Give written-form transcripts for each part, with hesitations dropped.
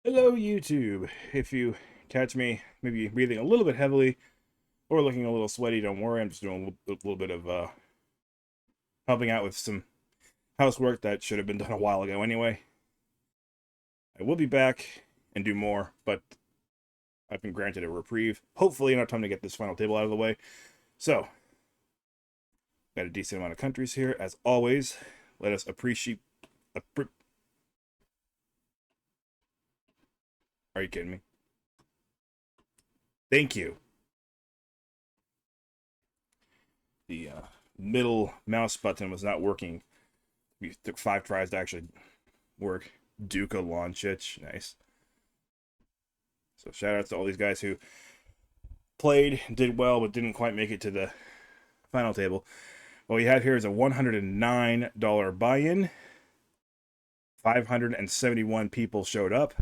Hello, YouTube. If you catch me maybe breathing a little bit heavily or looking a little sweaty, don't worry. I'm just doing a little bit of helping out with some housework that should have been done a while ago anyway. I will be back and do more, but I've been granted a reprieve. Hopefully enough time to get this final table out of the way. So, got a decent amount of countries here. As always, let us appreciate... Are you kidding me? Thank you. The middle mouse button was not working. We took 5 tries to actually work. Duka Lonchich, nice. So shout out to all these guys who played, did well, but didn't quite make it to the final table. What we have here is a $109 buy-in. 571 people showed up.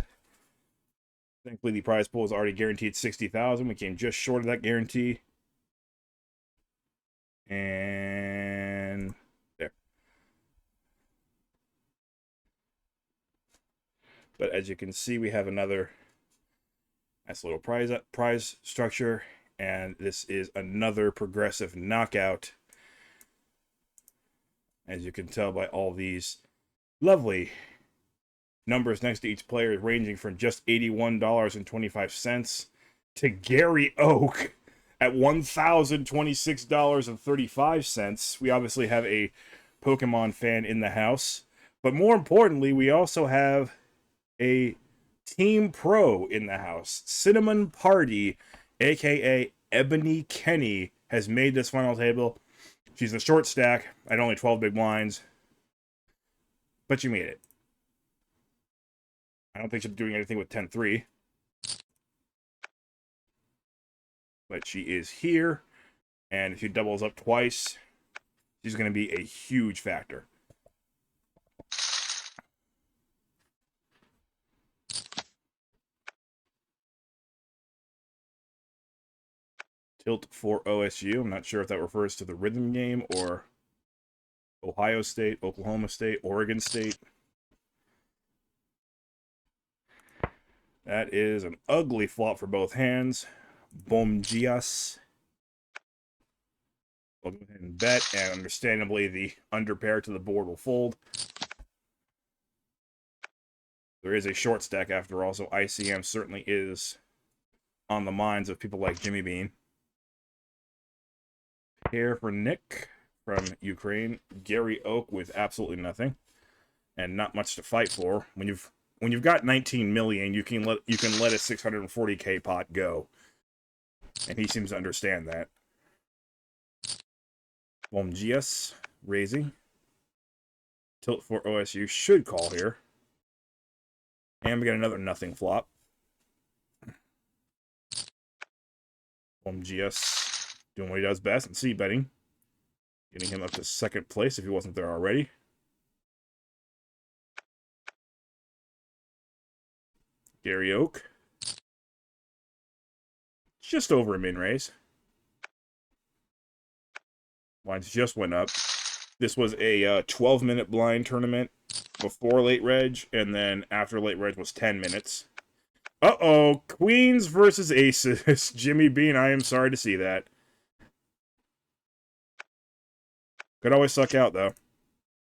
Thankfully, the prize pool is already guaranteed $60,000. We came just short of that guarantee. And there. But as you can see, we have another nice little prize structure, and this is another progressive knockout. As you can tell by all these lovely numbers next to each player, ranging from just $81.25 to Gary Oak at $1,026.35. We obviously have a Pokemon fan in the house, but more importantly, we also have a Team Pro in the house. Cinnamon Party, aka Ebony Kenny, has made this final table. She's the short stack at only 12 big blinds, but you made it. I don't think she's doing anything with 10-3. But she is here, and if she doubles up twice, she's going to be a huge factor. Tilt for OSU. I'm not sure if that refers to the rhythm game or Ohio State, Oklahoma State, Oregon State. That is an ugly flop for both hands. Bomgias. We'll go ahead and bet, and understandably, the underpair to the board will fold. There is a short stack after all, so ICM certainly is on the minds of people like Jimmy Bean. Here for Nick from Ukraine. Gary Oak with absolutely nothing and not much to fight for. When you've got 19 million, you can let a 640k pot go, and he seems to understand that. Bomgias raising. Tilt for OSU should call here, and we get another nothing flop. Bomgias doing what he does best and c-betting. Getting him up to second place if he wasn't there already. Gary Oak. Just over a min raise. Lines just went up. This was a 12-minute blind tournament before late reg, and then after late reg was 10 minutes. Uh-oh, Queens versus Aces. Jimmy Bean, I am sorry to see that. Could always suck out, though.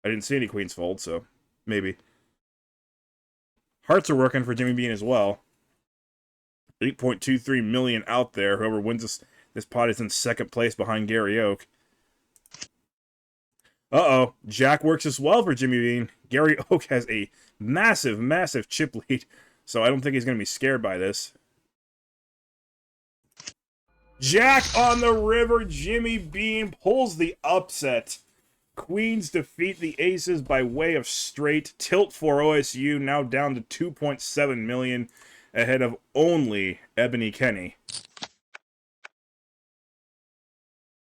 I didn't see any Queens fold, so maybe. Hearts are working for Jimmy Bean as well. 8.23 million out there. Whoever wins this pot is in second place behind Gary Oak. Uh-oh. Jack works as well for Jimmy Bean. Gary Oak has a massive, massive chip lead, so I don't think he's going to be scared by this. Jack on the river. Jimmy Bean pulls the upset. Queens defeat the Aces by way of straight. Tilt for OSU, now down to 2.7 million, ahead of only Ebony Kenny.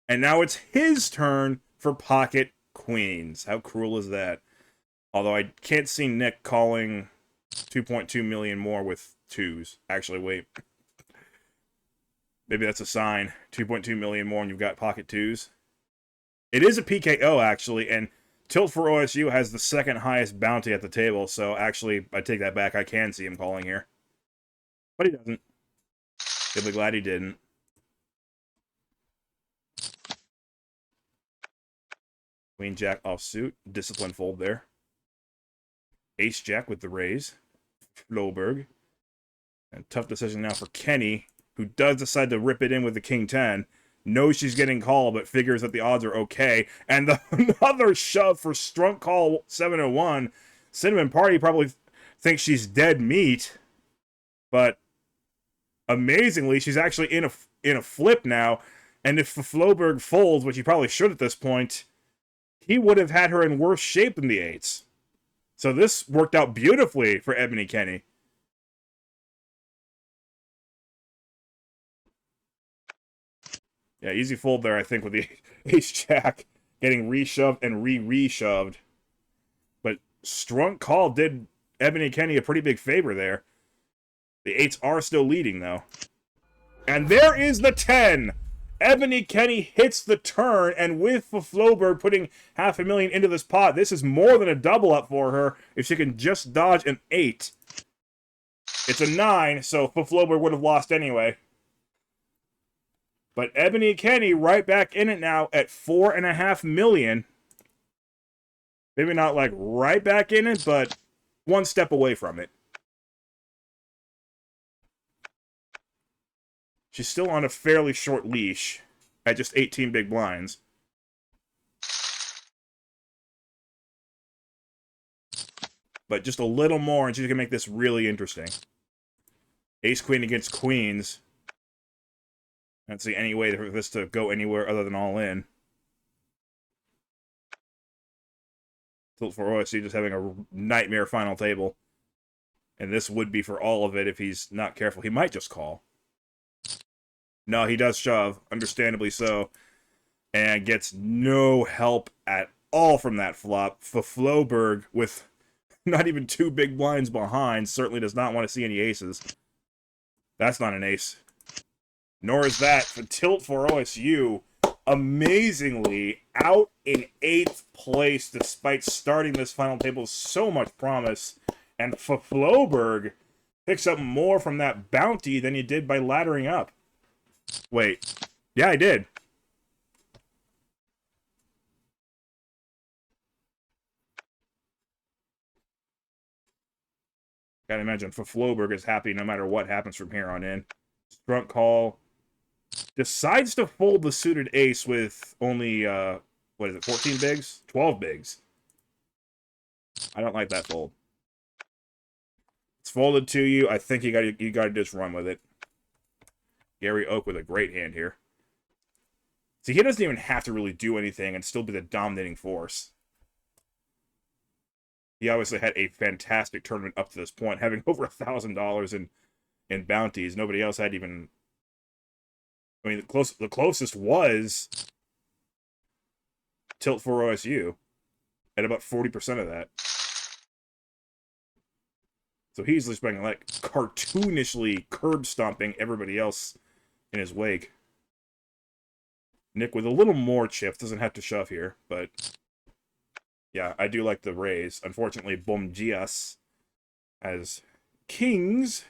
And now it's his turn for Pocket Queens. How cruel is that? Although I can't see Nick calling 2.2 million more with twos. Actually, wait. Maybe that's a sign. 2.2 million more and you've got pocket twos. It is a PKO, actually, and Tilt for OSU has the second highest bounty at the table, so actually, I take that back. I can see him calling here. But he doesn't. He'll be glad he didn't. Queen Jack offsuit. Discipline fold there. Ace Jack with the raise. Floberg. And tough decision now for Kenny, who does decide to rip it in with the King 10. Knows she's getting called, but figures that the odds are okay. And another shove for Strunk Call 701. Cinnamon Party probably thinks she's dead meat, but amazingly, she's actually in a flip now. And if Floberg folds, which he probably should at this point, he would have had her in worse shape than the eights. So this worked out beautifully for Ebony Kenny. Yeah, easy fold there, I think, with the ace-jack getting reshoved and re-reshoved. But Strunk Call did Ebony Kenny a pretty big favor there. The eights are still leading, though. And there is the 10! Ebony Kenny hits the turn, and with Floberg putting $500,000 into this pot, this is more than a double up for her if she can just dodge an 8. It's a 9, so Floberg would have lost anyway. But Ebony Kenny right back in it now at $4.5 million. Maybe not like right back in it, but one step away from it. She's still on a fairly short leash at just 18 big blinds. But just a little more, and she's going to make this really interesting. Ace-Queen against Queens. I don't see any way for this to go anywhere other than all in. Tilt for OSC just having a nightmare final table. And this would be for all of it if he's not careful. He might just call. No, he does shove, understandably so. And gets no help at all from that flop. Floberg, with not even 2 big blinds behind, certainly does not want to see any aces. That's not an ace. Nor is that for tilt for OSU. Amazingly, out in 8th place, despite starting this final table with so much promise. And Floberg picks up more from that bounty than he did by laddering up. Wait. Yeah, I did. Gotta imagine Floberg is happy no matter what happens from here on in. Strunk Call. Decides to fold the suited ace with only, what is it, 14 bigs? 12 bigs. I don't like that fold. It's folded to you. I think you gotta just run with it. Gary Oak with a great hand here. See, he doesn't even have to really do anything and still be the dominating force. He obviously had a fantastic tournament up to this point, having over $1,000 in bounties. Nobody else had even... I mean, the closest was Tilt for OSU at about 40% of that. So he's just being like cartoonishly curb stomping everybody else in his wake. Nick with a little more chips, doesn't have to shove here, but yeah, I do like the raise. Unfortunately, Bomgias has kings.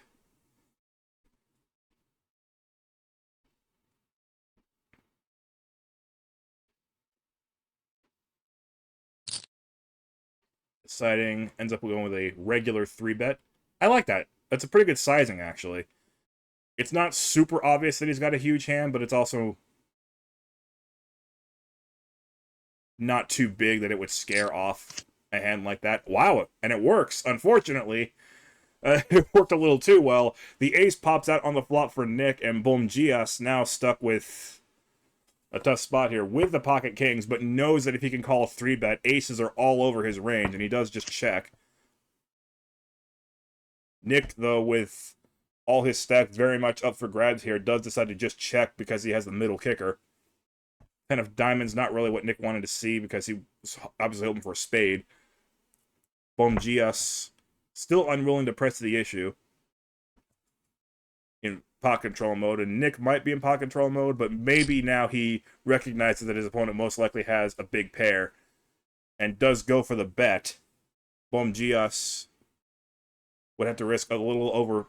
Deciding, ends up going with a regular 3-bet. I like that. That's a pretty good sizing, actually. It's not super obvious that he's got a huge hand, but it's also not too big that it would scare off a hand like that. Wow, and it works, unfortunately. It worked a little too well. The ace pops out on the flop for Nick, and Bomgias now stuck with a tough spot here with the pocket kings, but knows that if he can call a 3-bet, aces are all over his range, and he does just check. Nick, though, with all his stacks very much up for grabs here, does decide to just check because he has the middle kicker. 10 of diamonds, not really what Nick wanted to see because he was obviously hoping for a spade. Bomgias still unwilling to press the issue in pot control mode, and Nick might be in pot control mode, but maybe now he recognizes that his opponent most likely has a big pair and does go for the bet. Bomgias would have to risk a little over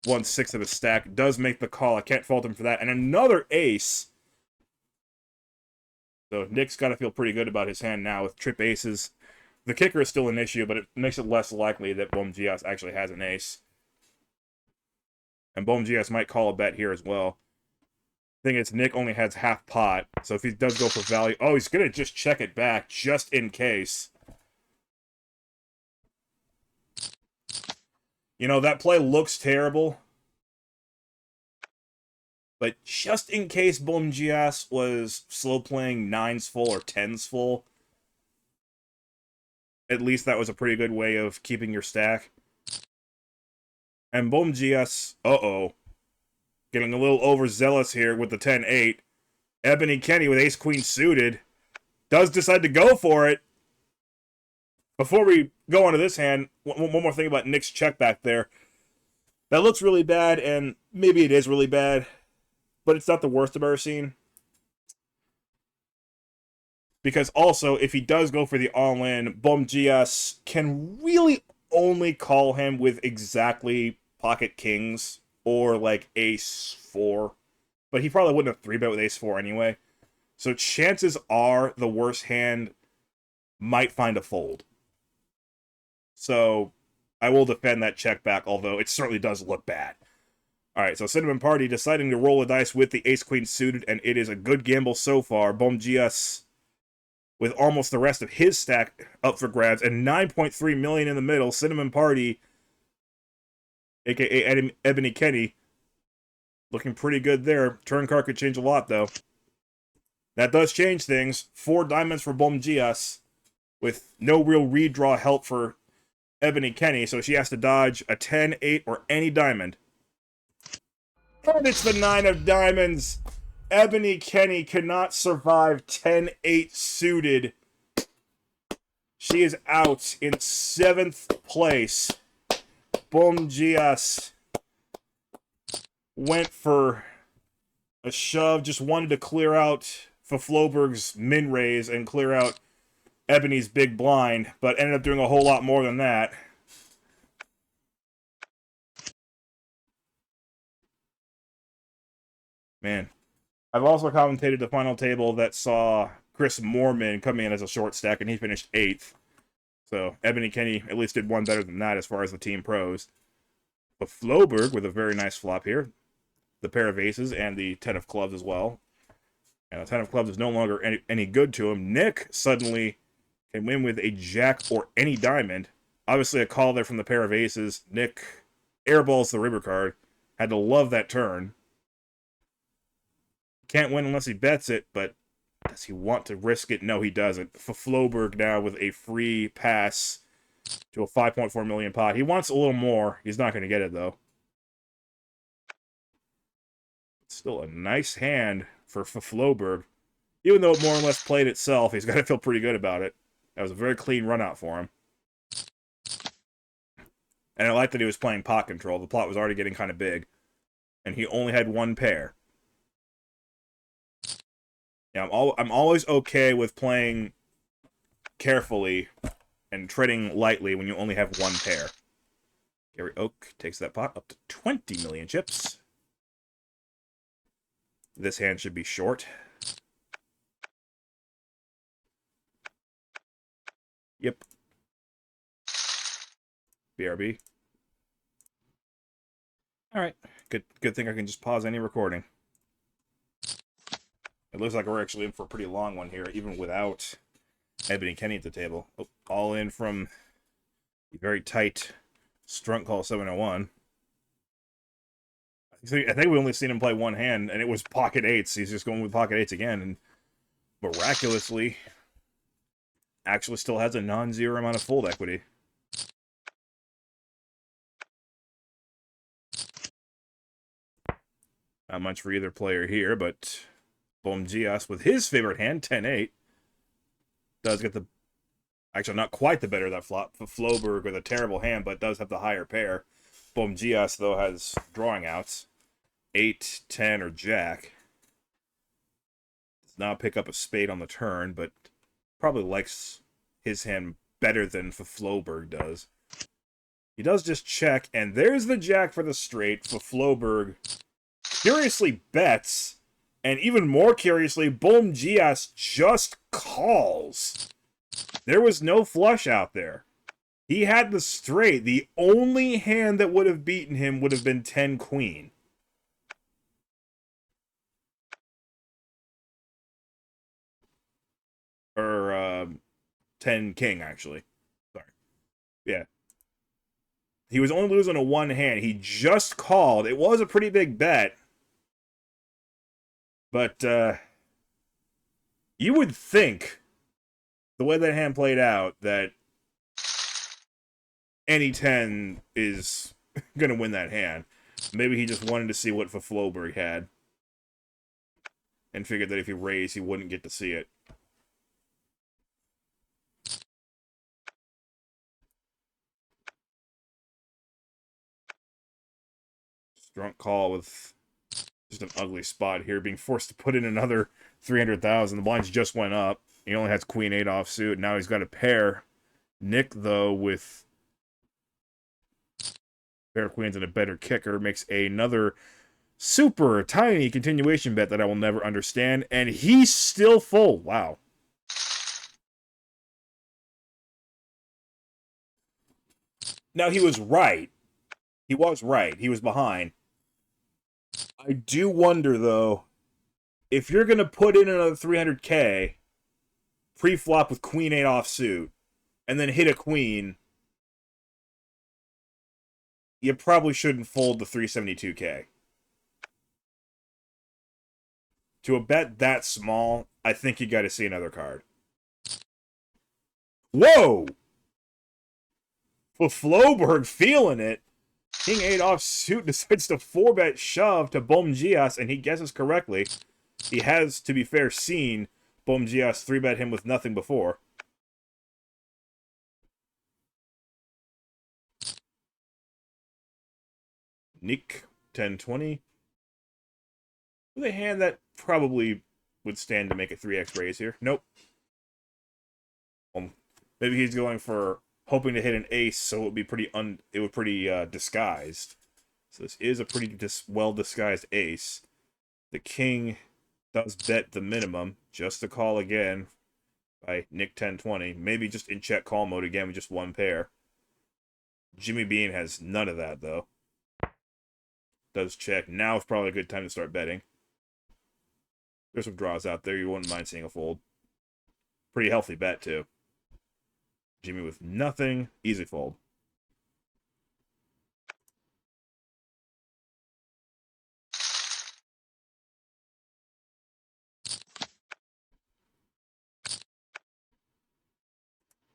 1/6 of his stack. Does make the call. I can't fault him for that. And another ace. So Nick's got to feel pretty good about his hand now with trip aces. The kicker is still an issue, but it makes it less likely that Bomgias actually has an ace. And Bomgias might call a bet here as well. Thing is, Nick only has half pot, so if he does go for value... Oh, he's going to just check it back, just in case. You know, that play looks terrible. But just in case Bomgias was slow playing 9s full or 10s full, at least that was a pretty good way of keeping your stack. And Bomgias, uh-oh, getting a little overzealous here with the 10-8. Ebony Kenny with ace-queen suited does decide to go for it. Before we go on to this hand, one more thing about Nick's check back there. That looks really bad, and maybe it is really bad, but it's not the worst I've ever seen. Because also, if he does go for the all-in, Bomgias can really only call him with exactly pocket kings or like ace-4. But he probably wouldn't have 3-bet with ace-4 anyway. So chances are the worst hand might find a fold. So I will defend that check back, although it certainly does look bad. Alright, so Cinnamon Party deciding to roll a dice with the ace-queen suited, and it is a good gamble so far. Bomgias with almost the rest of his stack up for grabs, and 9.3 million in the middle. Cinnamon Party, aka Ebony Kenny, looking pretty good there. Turn card could change a lot, though. That does change things. 4 diamonds for Bomgias, with no real redraw help for Ebony Kenny, so she has to dodge a 10, 8, or any diamond. And it's the 9 of diamonds. Ebony Kenny cannot survive 10-8 suited. She is out in 7th place. Bomgias went for a shove, just wanted to clear out Floberg's min raise and clear out Ebony's big blind, but ended up doing a whole lot more than that. Man. I've also commentated the final table that saw Chris Moorman come in as a short stack, and he finished 8th. So Ebony Kenny at least did one better than that as far as the team pros. But Floberg with a very nice flop here. The pair of aces and the 10 of clubs as well. And the 10 of clubs is no longer any good to him. Nick suddenly can win with a jack or any diamond. Obviously a call there from the pair of aces. Nick airballs the river card. Had to love that turn. Can't win unless he bets it, but does he want to risk it? No, he doesn't. Floberg now with a free pass to a 5.4 million pot. He wants a little more. He's not going to get it, though. It's still a nice hand for Floberg. Even though it more or less played itself, he's got to feel pretty good about it. That was a very clean run out for him. And I like that he was playing pot control. The pot was already getting kind of big. And he only had one pair. Yeah, I'm always okay with playing carefully and treading lightly when you only have one pair. Gary Oak takes that pot up to 20 million chips. This hand should be short. Yep. BRB. Alright. Good thing I can just pause any recording. It looks like we're actually in for a pretty long one here, even without Ebony Kenny at the table. Oh, all in from the very tight Strunk Call 701. I think we only seen him play one hand, and it was pocket eights. He's just going with pocket eights again, and miraculously, actually still has a non-zero amount of fold equity. Not much for either player here, but Bomgias with his favorite hand, 10-8, does get the... Actually, not quite the better of that flop. Floberg with a terrible hand, but does have the higher pair. Bomgias, though, has drawing outs. 8, 10, or jack. Does not pick up a spade on the turn, but probably likes his hand better than Floberg does. He does just check, and there's the jack for the straight. For Floberg curiously bets, and even more curiously, Bom Gias just calls. There was no flush out there. He had the straight. The only hand that would have beaten him would have been 10 queen. Or 10 king, actually. Sorry. Yeah. He was only losing a one hand. He just called. It was a pretty big bet. But you would think, the way that hand played out, that any 10 is going to win that hand. Maybe he just wanted to see what Floberg had. And figured that if he raised, he wouldn't get to see it. Drunk call with just an ugly spot here, being forced to put in another 300,000. The blinds just went up. He only has queen 8 offsuit. Now he's got a pair. Nick, though, with pair of queens and a better kicker, makes another super tiny continuation bet that I will never understand. And he's still full. Wow. Now, he was right. He was right. He was behind. I do wonder, though, if you're going to put in another 300K pre-flop with queen 8 offsuit and then hit a queen, you probably shouldn't fold the 372K. To a bet that small, I think you got to see another card. Whoa! With Floberg feeling it, King 8 offsuit decides to 4-bet shove to Bom Gias, and he guesses correctly. He has, to be fair, seen Bom Gias 3-bet him with nothing before. Nick 10-20. With a hand that probably would stand to make a 3x raise here. Nope. Maybe he's going for hoping to hit an ace, so it would be pretty disguised. So this is a pretty well disguised ace. The king does bet the minimum, just to call again by Nick 10-20. Maybe just in check call mode again with just one pair. Jimmy Bean has none of that though. Does check. Now is probably a good time to start betting. There's some draws out there. You wouldn't mind seeing a fold. Pretty healthy bet too. Jimmy with nothing. Easy fold.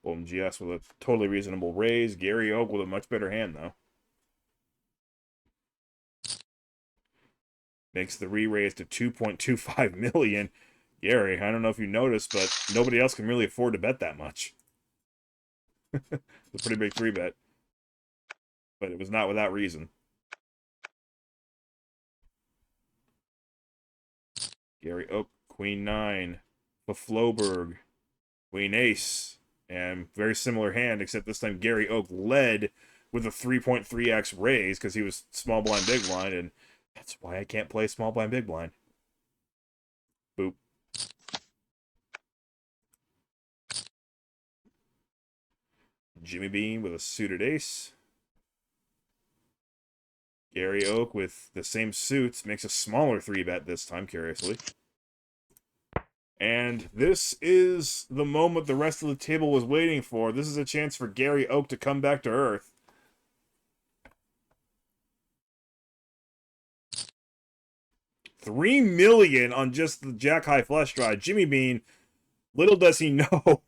Bom Gias with a totally reasonable raise. Gary Oak with a much better hand, though. Makes the re-raise to 2.25 million. Gary, I don't know if you noticed, but nobody else can really afford to bet that much. It's a pretty big 3-bet. But it was not without reason. Gary Oak, Queen 9. Floberg, Queen Ace. And very similar hand, except this time Gary Oak led with a 3.3x raise because he was small blind, big blind, and that's why I can't play small blind, big blind. Boop. Jimmy Bean with a suited ace. Gary Oak with the same suits makes a smaller 3-bet this time, curiously. And this is the moment the rest of the table was waiting for. This is a chance for Gary Oak to come back to earth. $3 million on just the Jack High flush draw. Jimmy Bean, little does he know,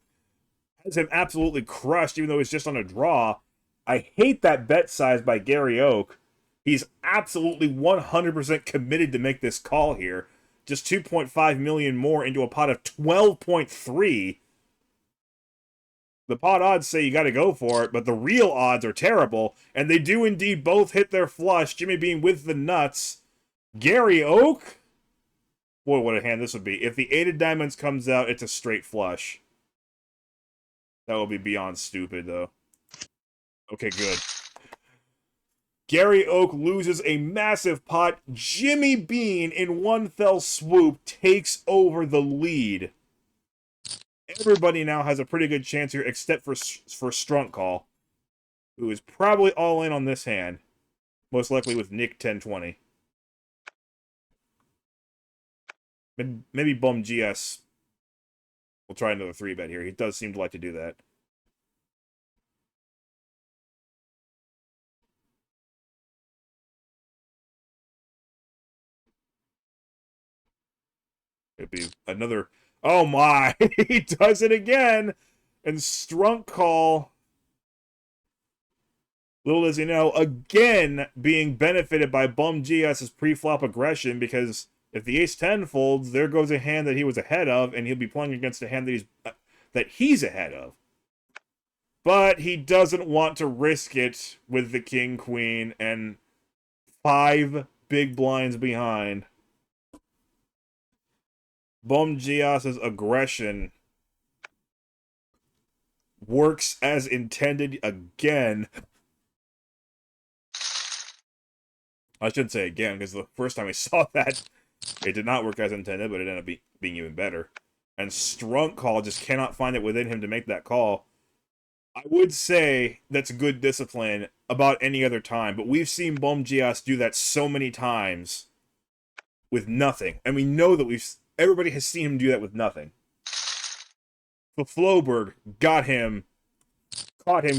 has him absolutely crushed, even though he's just on a draw. I hate that bet size by Gary Oak. He's absolutely 100% committed to make this call here. Just 2.5 million more into a pot of 12.3. The pot odds say you got to go for it, but the real odds are terrible, and they do indeed both hit their flush. Jimmy Bean with the nuts. Gary Oak? Boy, what a hand this would be. If the 8 of diamonds comes out, it's a straight flush. That would be beyond stupid, though. Okay, good. Gary Oak loses a massive pot. Jimmy Bean, in one fell swoop, takes over the lead. Everybody now has a pretty good chance here, except for Strunk Call, who is probably all in on this hand. Most likely with Nick 1020. Maybe Bum GS will try another 3-bet here. He does seem to like to do that. It'd be another... Oh my! He does it again! And Strunk Call, little does he know, again being benefited by Bum GS's pre-flop aggression, because if the ace-10 folds, there goes a hand that he was ahead of, and he'll be playing against a hand that he's ahead of. But he doesn't want to risk it with the king-queen and 5 big blinds behind. Bum GS's aggression works as intended again. I shouldn't say again, because the first time we saw that, it did not work as intended, but it ended up being even better. And Strunk Call just cannot find it within him to make that call. I would say that's good discipline about any other time, but we've seen Bum GS do that so many times with nothing. And we know that everybody has seen him do that with nothing. But Floberg caught him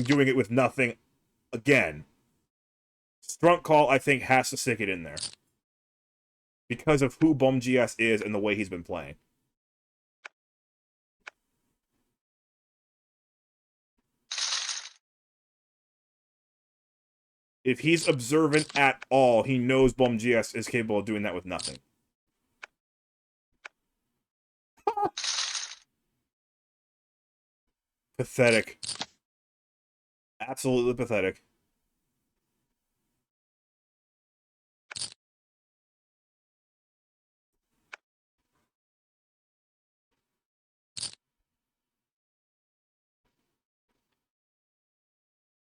doing it with nothing again. Strunk Call, I think, has to stick it in there, because of who Bum GS is and the way he's been playing. If he's observant at all, he knows Bum GS is capable of doing that with nothing. Pathetic. Absolutely pathetic.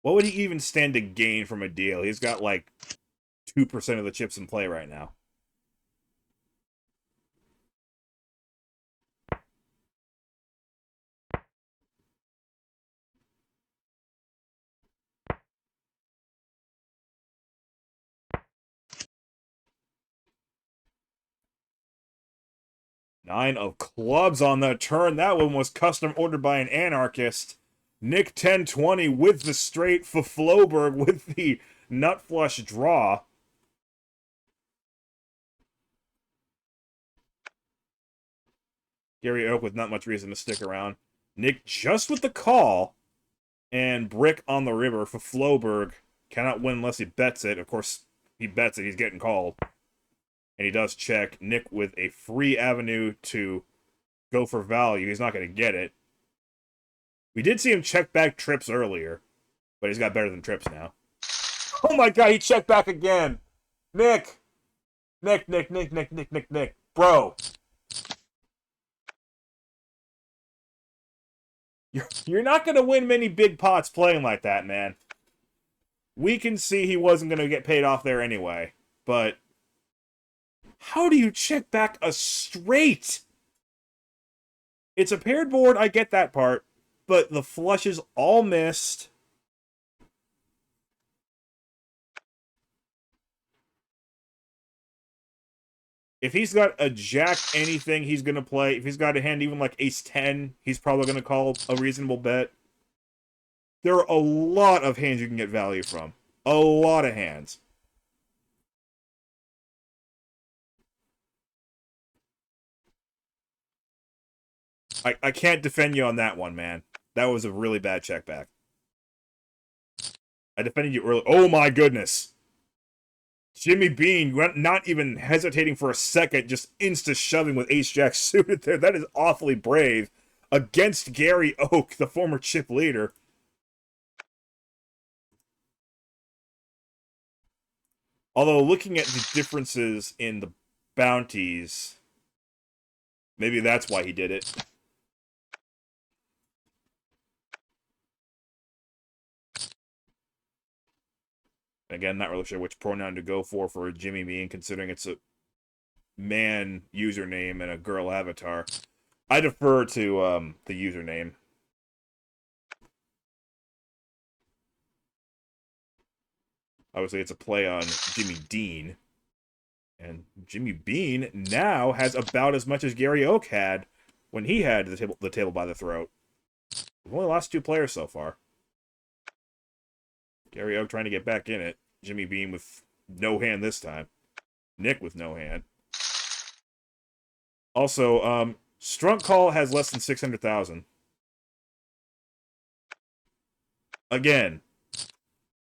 What would he even stand to gain from a deal? He's got like 2% of the chips in play right now. Nine of clubs on the turn. That one was custom ordered by an anarchist. Nick 1020 with the straight for Floberg with the nut flush draw. Gary Oak with not much reason to stick around. Nick just with the call. And brick on the river for Floberg. Cannot win unless he bets it. Of course, he bets it. He's getting called. And he does check. Nick with a free avenue to go for value. He's not going to get it. We did see him check back trips earlier, but he's got better than trips now. Oh my god, he checked back again. Nick. Nick. Bro. You're not going to win many big pots playing like that, man. We can see he wasn't going to get paid off there anyway, but how do you check back a straight? It's a paired board, I get that part, but the flushes all missed. If he's got a jack anything, he's going to play. If he's got a hand even like ace-10, he's probably going to call a reasonable bet. There are a lot of hands you can get value from. A lot of hands. I can't defend you on that one, man. That was a really bad check back. I defended you early. Oh my goodness. Jimmy Bean, not even hesitating for a second, just insta-shoving with ace-jack suited there. That is awfully brave against Gary Oak, the former chip leader. Although, looking at the differences in the bounties, maybe that's why he did it. Again, not really sure which pronoun to go for Jimmy Bean, considering it's a man username and a girl avatar. I defer to the username. Obviously, it's a play on Jimmy Dean. And Jimmy Bean now has about as much as Gary Oak had when he had the table by the throat. We've only lost 2 players so far. Gary Oak trying to get back in it. Jimmy Bean with no hand this time. Nick with no hand. Also, Strunk Call has less than 600,000. Again,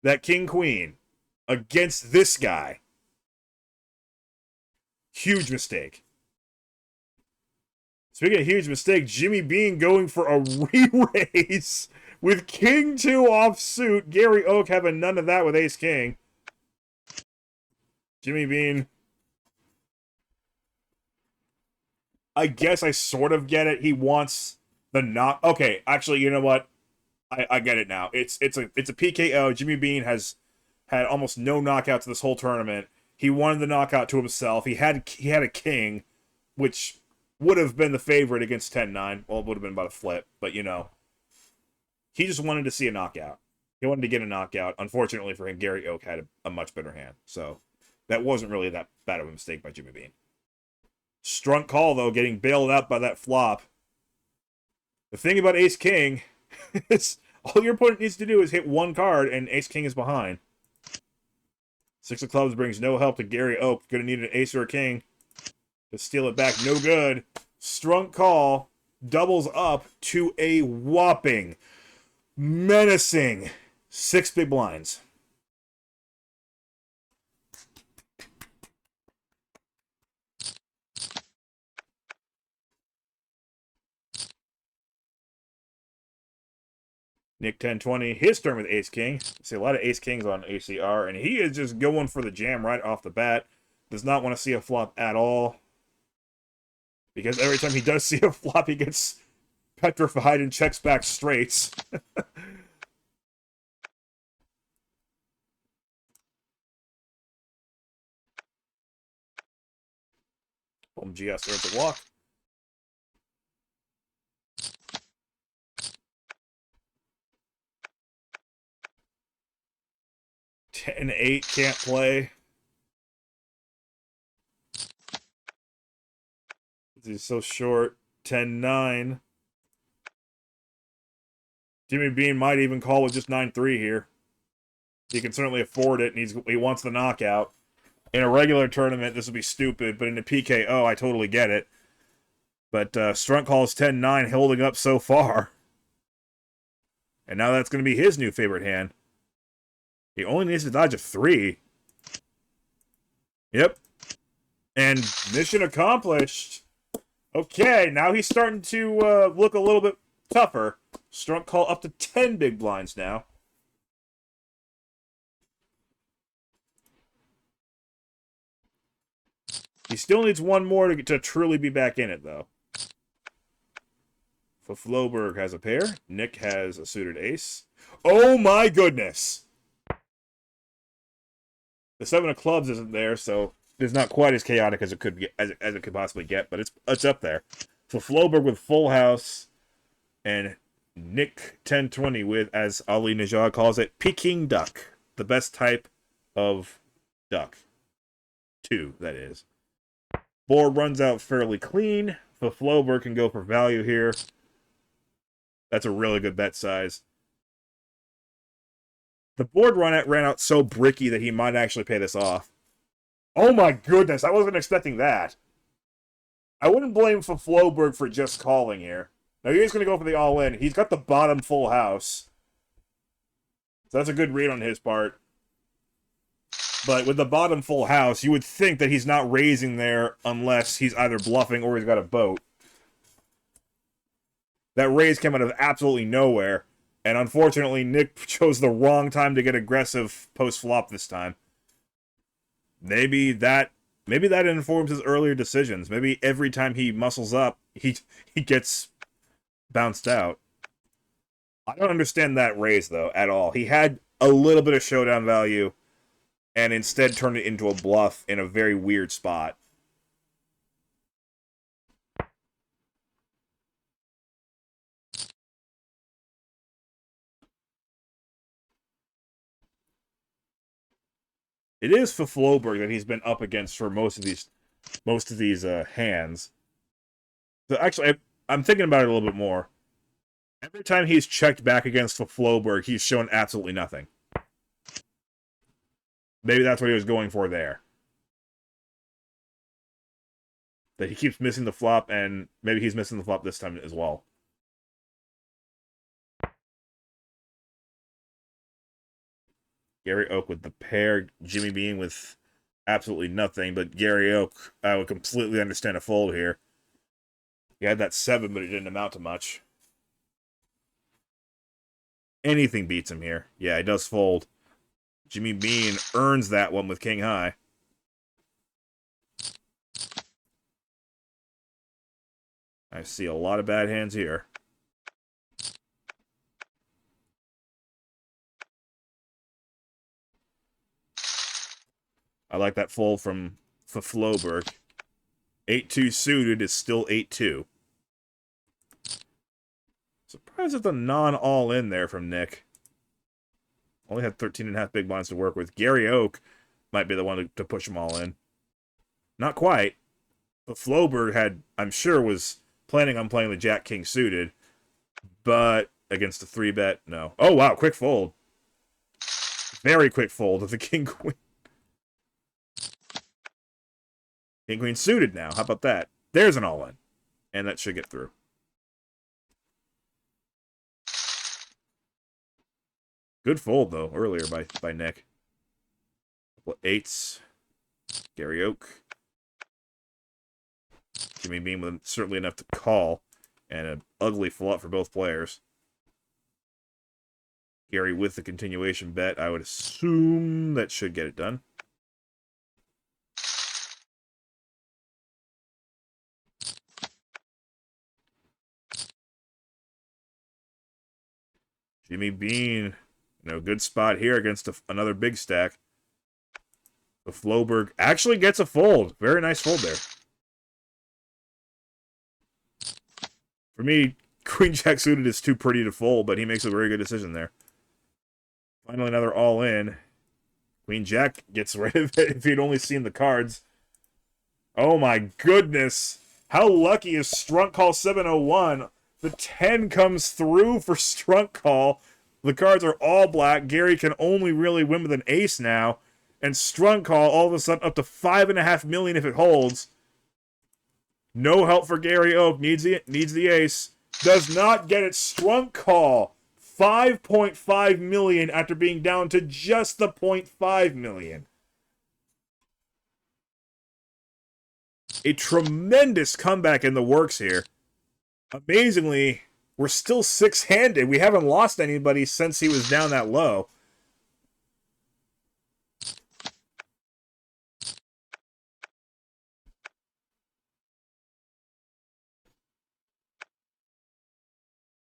that King-Queen against this guy. Huge mistake. Speaking of huge mistake, Jimmy Bean going for a re-raise with King 2 offsuit. Gary Oak having none of that with Ace King. Jimmy Bean. I guess I sort of get it. He wants the knock. Okay, actually, you know what? I get it now. It's a PKO. Jimmy Bean has had almost no knockouts this whole tournament. He wanted the knockout to himself. He had a king, which would have been the favorite against 10-9. Well, it would have been about a flip, but you know. He just wanted to see a knockout. He wanted to get a knockout. Unfortunately for him, Gary Oak had a much better hand. So that wasn't really that bad of a mistake by Jimmy Bean. Strunk Call, though, getting bailed out by that flop. The thing about Ace King is all your opponent needs to do is hit 1 card, and Ace King is behind. 6 of clubs brings no help to Gary Oak. Gonna need an ace or a king to steal it back. No good. Strunk Call doubles up to a whopping, menacing 6 big blinds. Nick 1020, his turn with Ace King. See a lot of Ace Kings on ACR, and he is just going for the jam right off the bat. Does not want to see a flop at all. Because every time he does see a flop, he gets petrified and checks back straights. GS starts to walk. 10-8 can't play. He's so short. 10-9. Jimmy Bean might even call with just 9-3 here. He can certainly afford it, and he wants the knockout. In a regular tournament, this would be stupid, but in a PKO, I totally get it. But Strunk calls 10-9, holding up so far. And now that's going to be his new favorite hand. He only needs to dodge a 3. Yep. And mission accomplished. Okay, now he's starting to look a little bit tougher. Strunk call up to 10 big blinds now. He still needs 1 more to truly be back in it, though. Floberg has a pair. Nick has a suited ace. Oh my goodness! The 7 of clubs isn't there, so it's not quite as chaotic as it could get, as it could possibly get, but it's up there. So Floberg with full house, and Nick 1020 with, as Ali Najad calls it, Peking duck, the best type of duck. 2, that is. Board runs out fairly clean. So Floberg can go for value here. That's a really good bet size. The board ran out so bricky that he might actually pay this off. Oh my goodness, I wasn't expecting that. I wouldn't blame Floberg for just calling here. Now he's going to go for the all-in. He's got the bottom full house. So that's a good read on his part. But with the bottom full house, you would think that he's not raising there unless he's either bluffing or he's got a boat. That raise came out of absolutely nowhere. And unfortunately, Nick chose the wrong time to get aggressive post-flop this time. Maybe that informs his earlier decisions. Maybe every time he muscles up, he gets bounced out. I don't understand that raise, though, at all. He had a little bit of showdown value. and instead turned it into a bluff in a very weird spot. It is for Floberg that he's been up against for most of these hands. So actually, I'm thinking about it a little bit more. Every time he's checked back against Floberg, he's shown absolutely nothing. Maybe that's what he was going for there. That he keeps missing the flop, and maybe he's missing the flop this time as well. Gary Oak with the pair, Jimmy Bean with absolutely nothing, but Gary Oak, I would completely understand a fold here. He had that 7, but it didn't amount to much. Anything beats him here. Yeah, he does fold. Jimmy Bean earns that one with King High. I see a lot of bad hands here. I like that fold from Floberg. 8-2 suited is still 8-2. Surprised at the non-all-in there from Nick. Only had 13.5 big blinds to work with. Gary Oak might be the one to push them all in. Not quite. But Floberg had, I'm sure, was planning on playing the Jack-King suited. But against a 3-bet, no. Oh, wow, quick fold. Very quick fold of the King-Queen. King-Queen suited now. How about that? There's an all-in. And that should get through. Good fold, though, earlier by Nick. Couple 8s. Gary Oak. Jimmy Bean with certainly enough to call. And an ugly flop for both players. Gary with the continuation bet. I would assume that should get it done. Jimmy Bean, good spot here against another big stack. The Floberg actually gets a fold. Very nice fold there. For me, Queen Jack suited is too pretty to fold, but he makes a very good decision there. Finally, another all-in. Queen Jack gets rid of it if he'd only seen the cards. Oh my goodness. How lucky is Strunk Call 701? The 10 comes through for Strunk Call. The cards are all black. Gary can only really win with an ace now. And Strunk Call all of a sudden up to $5.5 million if it holds. No help for Gary Oak. Needs the ace. Does not get it. Strunk Call. $5.5 million after being down to just the $0.5 million. A tremendous comeback in the works here. Amazingly, we're still 6-handed. We haven't lost anybody since he was down that low.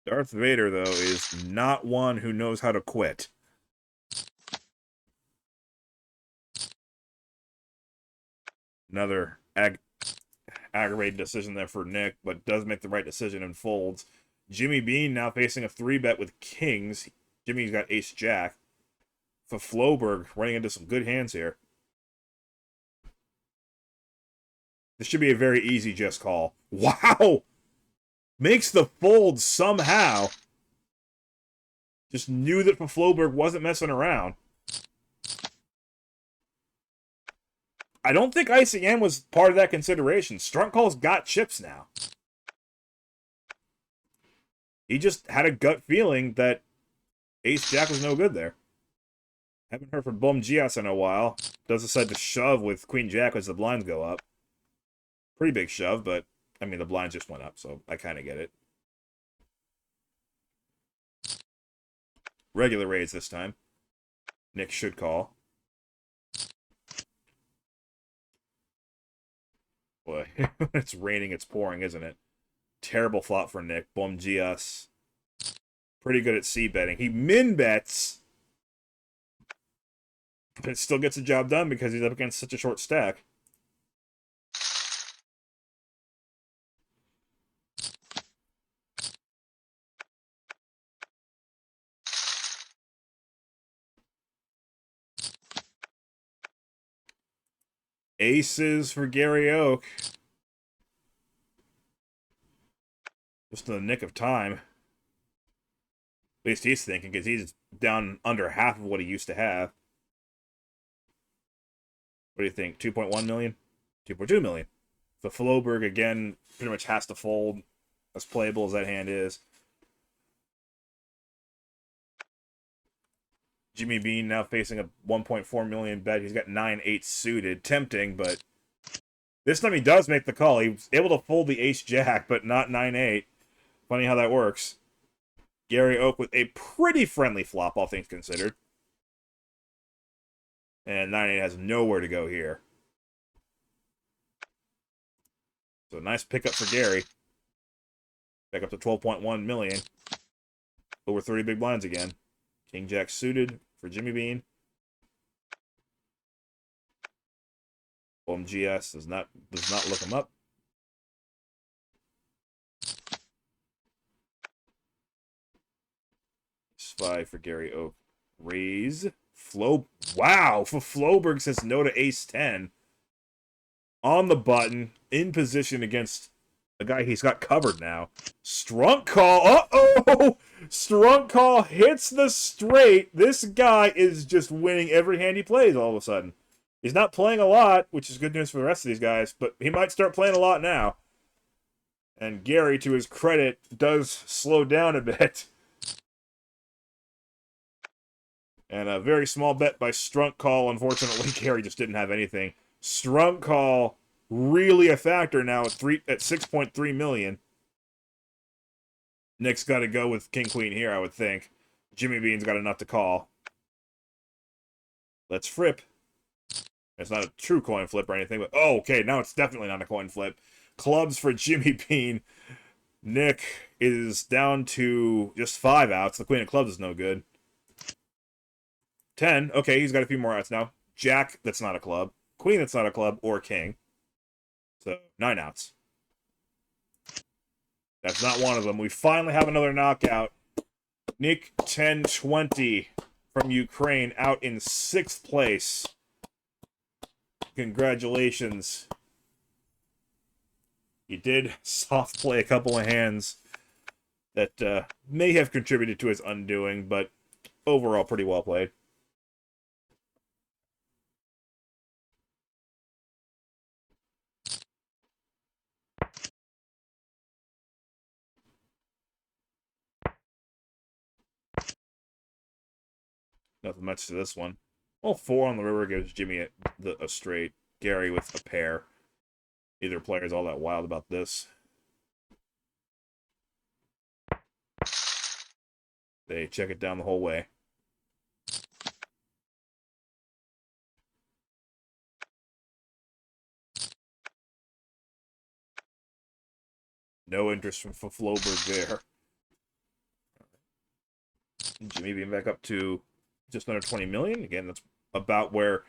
Darth Vader, though, is not one who knows how to quit. Another aggravated decision there for Nick, but does make the right decision and folds. Jimmy Bean now facing a 3-bet with kings. Jimmy's got ace-jack. For Floberg, running into some good hands here. This should be a very easy just call. Wow! Makes the fold somehow. Just knew that Floberg wasn't messing around. I don't think ICM was part of that consideration. Strunk Call's got chips now. He just had a gut feeling that ace-jack was no good there. Haven't heard from Bum Gias in a while. Does decide to shove with Queen-Jack as the blinds go up. Pretty big shove, but, I mean, the blinds just went up, so I kind of get it. Regular raise this time. Nick should call. Boy, it's raining, it's pouring, isn't it? Terrible flop for Nick. Bum Gias. Pretty good at c-betting. He min-bets. But it still gets the job done because he's up against such a short stack. Aces for Gary Oak. Just in the nick of time. At least he's thinking, because he's down under half of what he used to have. What do you think? 2.1 million? 2.2 million. So Floberg, again, pretty much has to fold, as playable as that hand is. Jimmy Bean now facing a 1.4 million bet. He's got 9-8 suited. Tempting, but this time he does make the call. He was able to fold the ace-jack, but not 9-8. Funny how that works. Gary Oak with a pretty friendly flop, all things considered. And 9-8 has nowhere to go here. So nice pickup for Gary. Back up to 12.1 million. Over 30 big blinds again. King Jack suited for Jimmy Bean. GS does not look him up. Ace-5 for Gary Oak. Raise. Wow! For Floberg says no to ace-10. On the button. In position against the guy he's got covered now. Strunk call. Uh-oh! Strunk call hits the straight. This guy is just winning every hand he plays all of a sudden. He's not playing a lot, which is good news for the rest of these guys, but he might start playing a lot now. And Gary, to his credit, does slow down a bit. And a very small bet by Strunk call. Unfortunately, Gary just didn't have anything. Strunk call really a factor now at 6.3 million. Nick's got to go with King Queen here, I would think. Jimmy Bean's got enough to call. Let's flip. It's not a true coin flip or anything, but oh, okay, now it's definitely not a coin flip. Clubs for Jimmy Bean. Nick is down to just 5 outs. The Queen of Clubs is no good. 10. Okay, he's got a few more outs now. Jack, that's not a club. Queen, that's not a club, or King. So, 9 outs. That's not one of them. We finally have another knockout. Nick 1020 from Ukraine out in 6th place. Congratulations. He did soft play a couple of hands that may have contributed to his undoing, but overall pretty well played. Nothing much to this one. Well, 4 on the river gives Jimmy a straight. Gary with a pair. Neither player is all that wild about this. They check it down the whole way. No interest from Floberg there. Jimmy being back up to just under 20 million. Again, that's about where...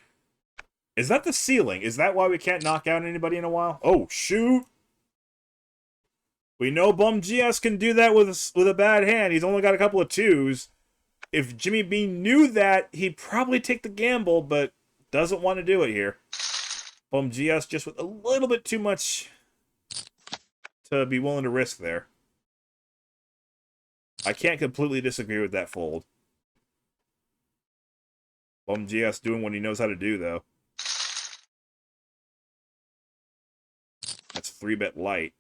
Is that the ceiling? Is that why we can't knock out anybody in a while? Oh, shoot! We know Bum GS can do that with a bad hand. He's only got a couple of 2s. If Jimmy Bean knew that, he'd probably take the gamble, but doesn't want to do it here. Bum GS just with a little bit too much to be willing to risk there. I can't completely disagree with that fold. Bum GS doing what he knows how to do, though. That's 3-bet light.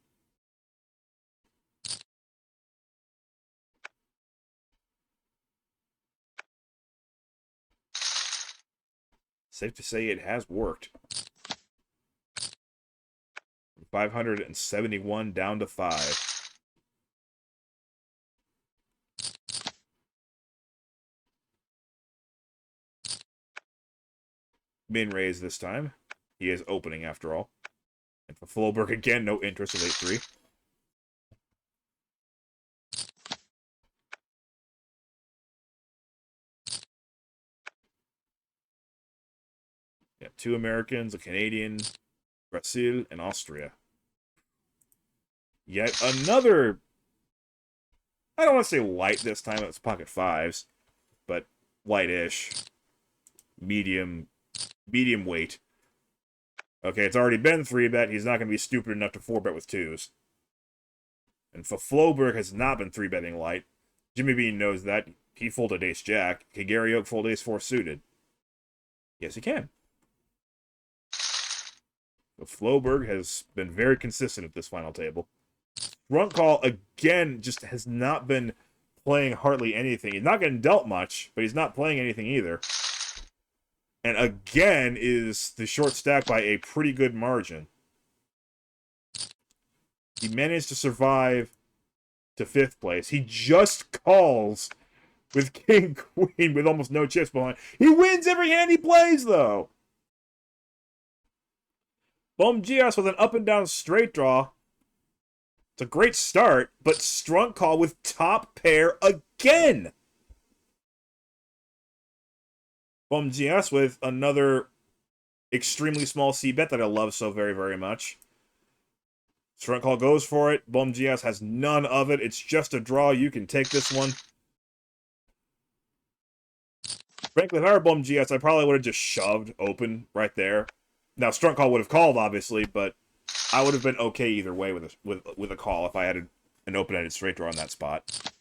Safe to say it has worked. 571 down to 5. Min raised this time. He is opening after all. And for Floberg again, no interest of 8-3. Yeah, 2 Americans, a Canadian, Brazil, and Austria. Yet another, I don't want to say light this time, it's pocket 5s, but light-ish. Medium weight. Okay, it's already been 3-bet. He's not going to be stupid enough to 4-bet with 2s. And Floberg has not been 3-betting light. Jimmy Bean knows that. He folded ace-jack. Can Gary Oak fold ace-4 suited? Yes, he can. So Floberg has been very consistent at this final table. Front call, again, just has not been playing hardly anything. He's not getting dealt much, but he's not playing anything either. And again is the short stack by a pretty good margin. He managed to survive to 5th place. He just calls with King Queen with almost no chips behind. He wins every hand he plays, though. Bum Gias with an up and down straight draw. It's a great start, but strong call with top pair again. Bum Gias with another extremely small c-bet that I love so very, very much. Strong call goes for it. Bum Gias has none of it. It's just a draw. You can take this one. Frankly, if I were Bum Gias, I probably would have just shoved open right there. Now, strong call would have called, obviously, but I would have been okay either way with a call if I had an open-ended straight draw on that spot.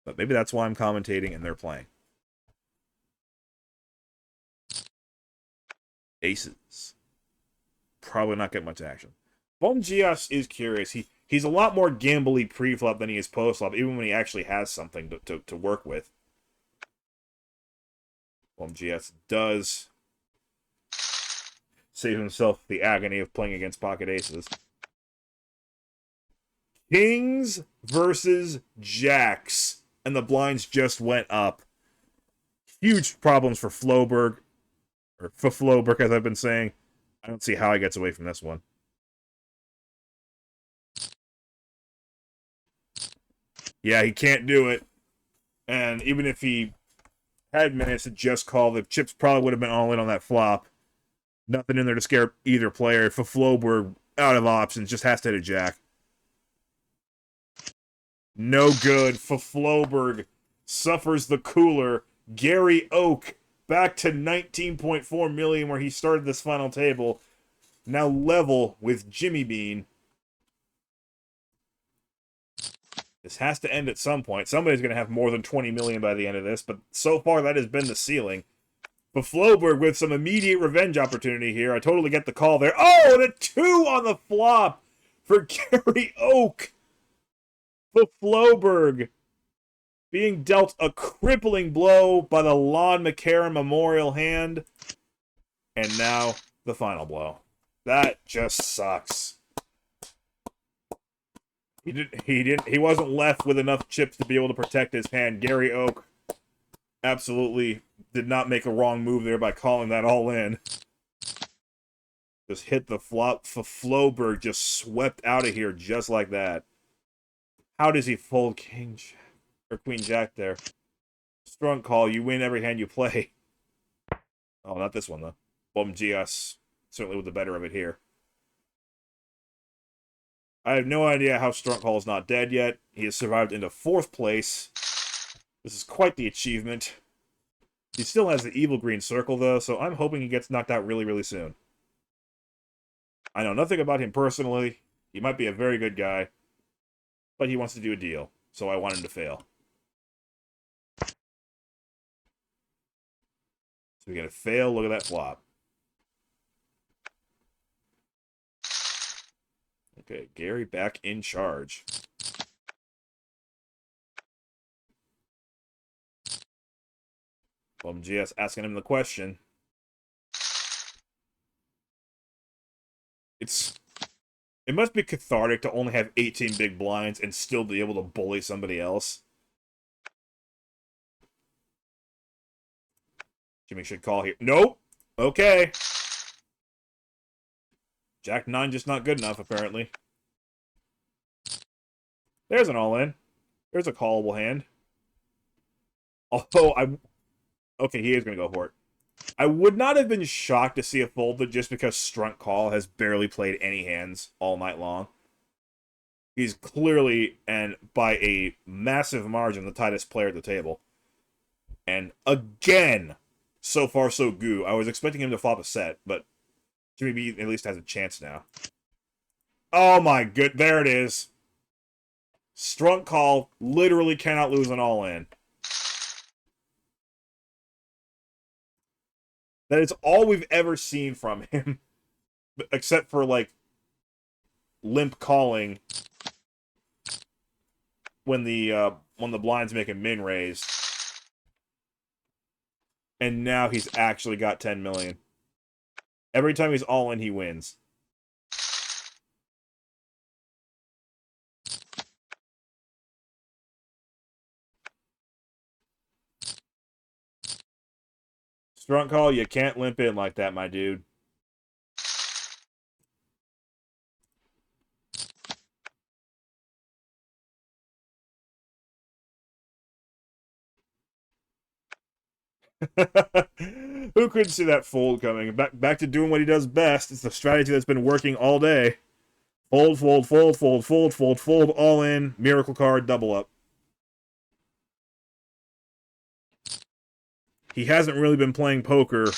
But maybe that's why I'm commentating and they're playing. Aces. Probably not get much action. Bum Gias is curious. He's a lot more gambly pre-flop than he is post-flop, even when he actually has something to work with. Bum Gias does save himself the agony of playing against pocket aces. Kings versus Jacks. And the blinds just went up. Huge problems for Floberg. Or for Floberg, as I've been saying. I don't see how he gets away from this one. Yeah, he can't do it. And even if he had managed to just call, the chips probably would have been all in on that flop. Nothing in there to scare either player. For Floberg, out of options, just has to hit a jack. No good. For Floberg suffers the cooler. Gary Oak back to 19.4 million where he started this final table. Now level with Jimmy Bean. This has to end at some point. Somebody's going to have more than 20 million by the end of this, but so far that has been the ceiling. But Floberg with some immediate revenge opportunity here. I totally get the call there. Oh, and a 2 on the flop for Gary Oak. For Floberg being dealt a crippling blow by the Lon McCarron Memorial hand. And now the final blow. That just sucks. He wasn't left with enough chips to be able to protect his hand. Gary Oak absolutely did not make a wrong move there by calling that all in. Just hit the flop. For Floberg just swept out of here just like that. How does he fold King Jack or Queen Jack there? Strong call. You win every hand you play. Oh, not this one though. Bum Gias certainly with the better of it here. I have no idea how Strong Call is not dead yet. He has survived into 4th place. This is quite the achievement. He still has the evil green circle, though, so I'm hoping he gets knocked out really, really soon. I know nothing about him personally. He might be a very good guy. But he wants to do a deal, so I want him to fail. So we're going to fail. Look at that flop. Okay, Gary back in charge. Bum GS asking him the question. It must be cathartic to only have 18 big blinds and still be able to bully somebody else. Jimmy should call here. Nope. Okay. Jack 9 just not good enough, apparently. There's an all-in. There's a callable hand. Although, okay, he is going to go for it. I would not have been shocked to see a folded just because Strunt Call has barely played any hands all night long. He's clearly, and by a massive margin, the tightest player at the table. And again, so far so good. I was expecting him to flop a set, but Jimmy B at least has a chance now. Oh my good, there it is. Strunt Call literally cannot lose an all-in. That is all we've ever seen from him, except for, like, limp calling when the blinds make a min raise. And now he's actually got 10 million. Every time he's all in, he wins. Strunt Call, you can't limp in like that, my dude. Who couldn't see that fold coming? Back to doing what he does best. It's the strategy that's been working all day. Fold, fold, fold, fold, fold, fold, fold, all in, miracle card, double up. He hasn't really been playing poker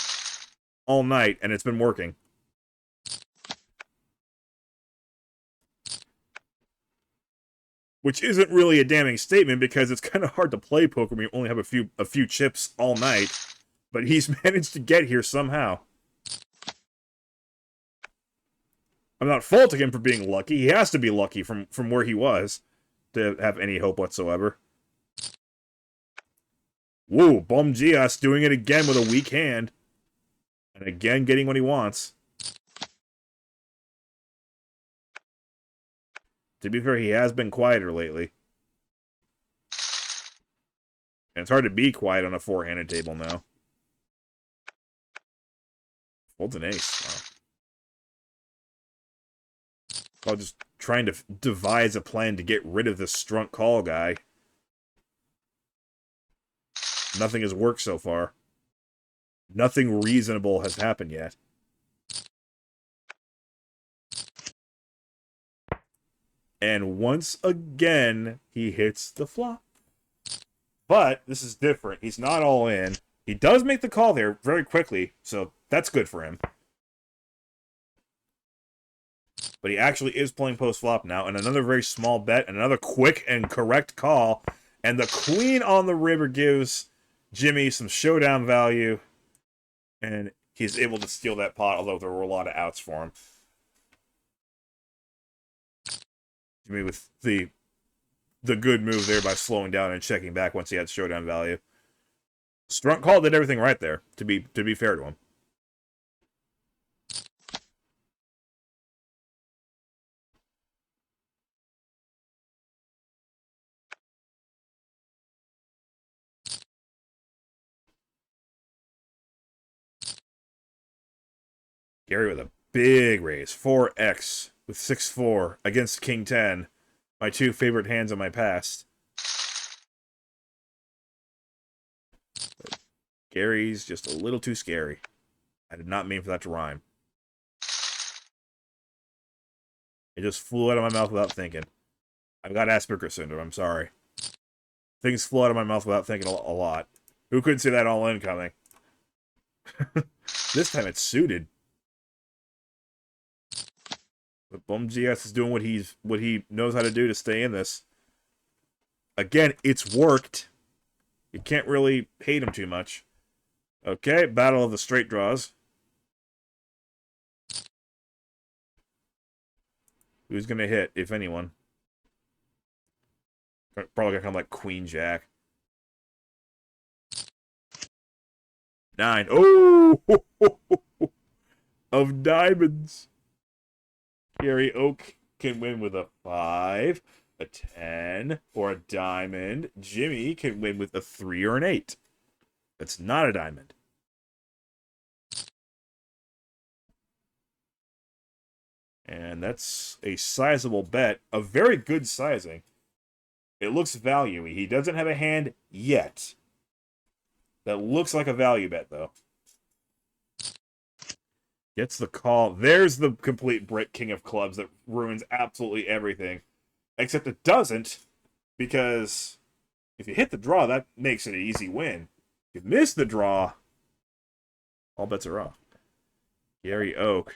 all night, and it's been working. Which isn't really a damning statement, because it's kind of hard to play poker when you only have a few chips all night. But he's managed to get here somehow. I'm not faulting him for being lucky. He has to be lucky from where he was to have any hope whatsoever. Whoa, Bum Gias doing it again with a weak hand. And again getting what he wants. To be fair, he has been quieter lately. And it's hard to be quiet on a four-handed table now. Folds an ace. Wow. While just trying to devise a plan to get rid of this Strunt Call guy. Nothing has worked so far. Nothing reasonable has happened yet. And once again, he hits the flop. But this is different. He's not all in. He does make the call there very quickly, so that's good for him. But he actually is playing post-flop now, and another very small bet, and another quick and correct call. And the queen on the river gives Jimmy some showdown value, and he's able to steal that pot, although there were a lot of outs for him. Jimmy with the good move there by slowing down and checking back once he had showdown value. Strunt Call did everything right there, to be fair to him. Gary with a big raise. 4x with 6-4 against King 10. My two favorite hands of my past. But Gary's just a little too scary. I did not mean for that to rhyme. It just flew out of my mouth without thinking. I've got Asperger's syndrome, I'm sorry. Things flew out of my mouth without thinking a lot. Who couldn't see that all in coming? This time it's suited. But Bum GS is doing what he knows how to do to stay in this. Again, it's worked. You can't really hate him too much. Okay, battle of the straight draws. Who's gonna hit, if anyone? Probably gonna come like Queen Jack. 9. Oh! Of diamonds. Gary Oak can win with a 5, a 10, or a diamond. Jimmy can win with a 3 or an 8. That's not a diamond. And that's a sizable bet. A very good sizing. It looks value-y. He doesn't have a hand yet. That looks like a value bet, though. Gets the call. There's the complete brick king of clubs that ruins absolutely everything. Except it doesn't, because if you hit the draw, that makes it an easy win. If you miss the draw, all bets are off. Gary Oak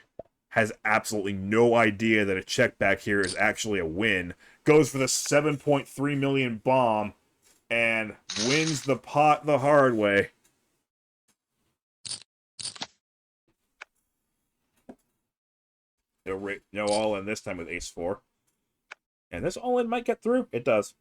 has absolutely no idea that a check back here is actually a win. Goes for the 7.3 million bomb and wins the pot the hard way. No all-in this time with ace-4. And this all-in might get through. It does.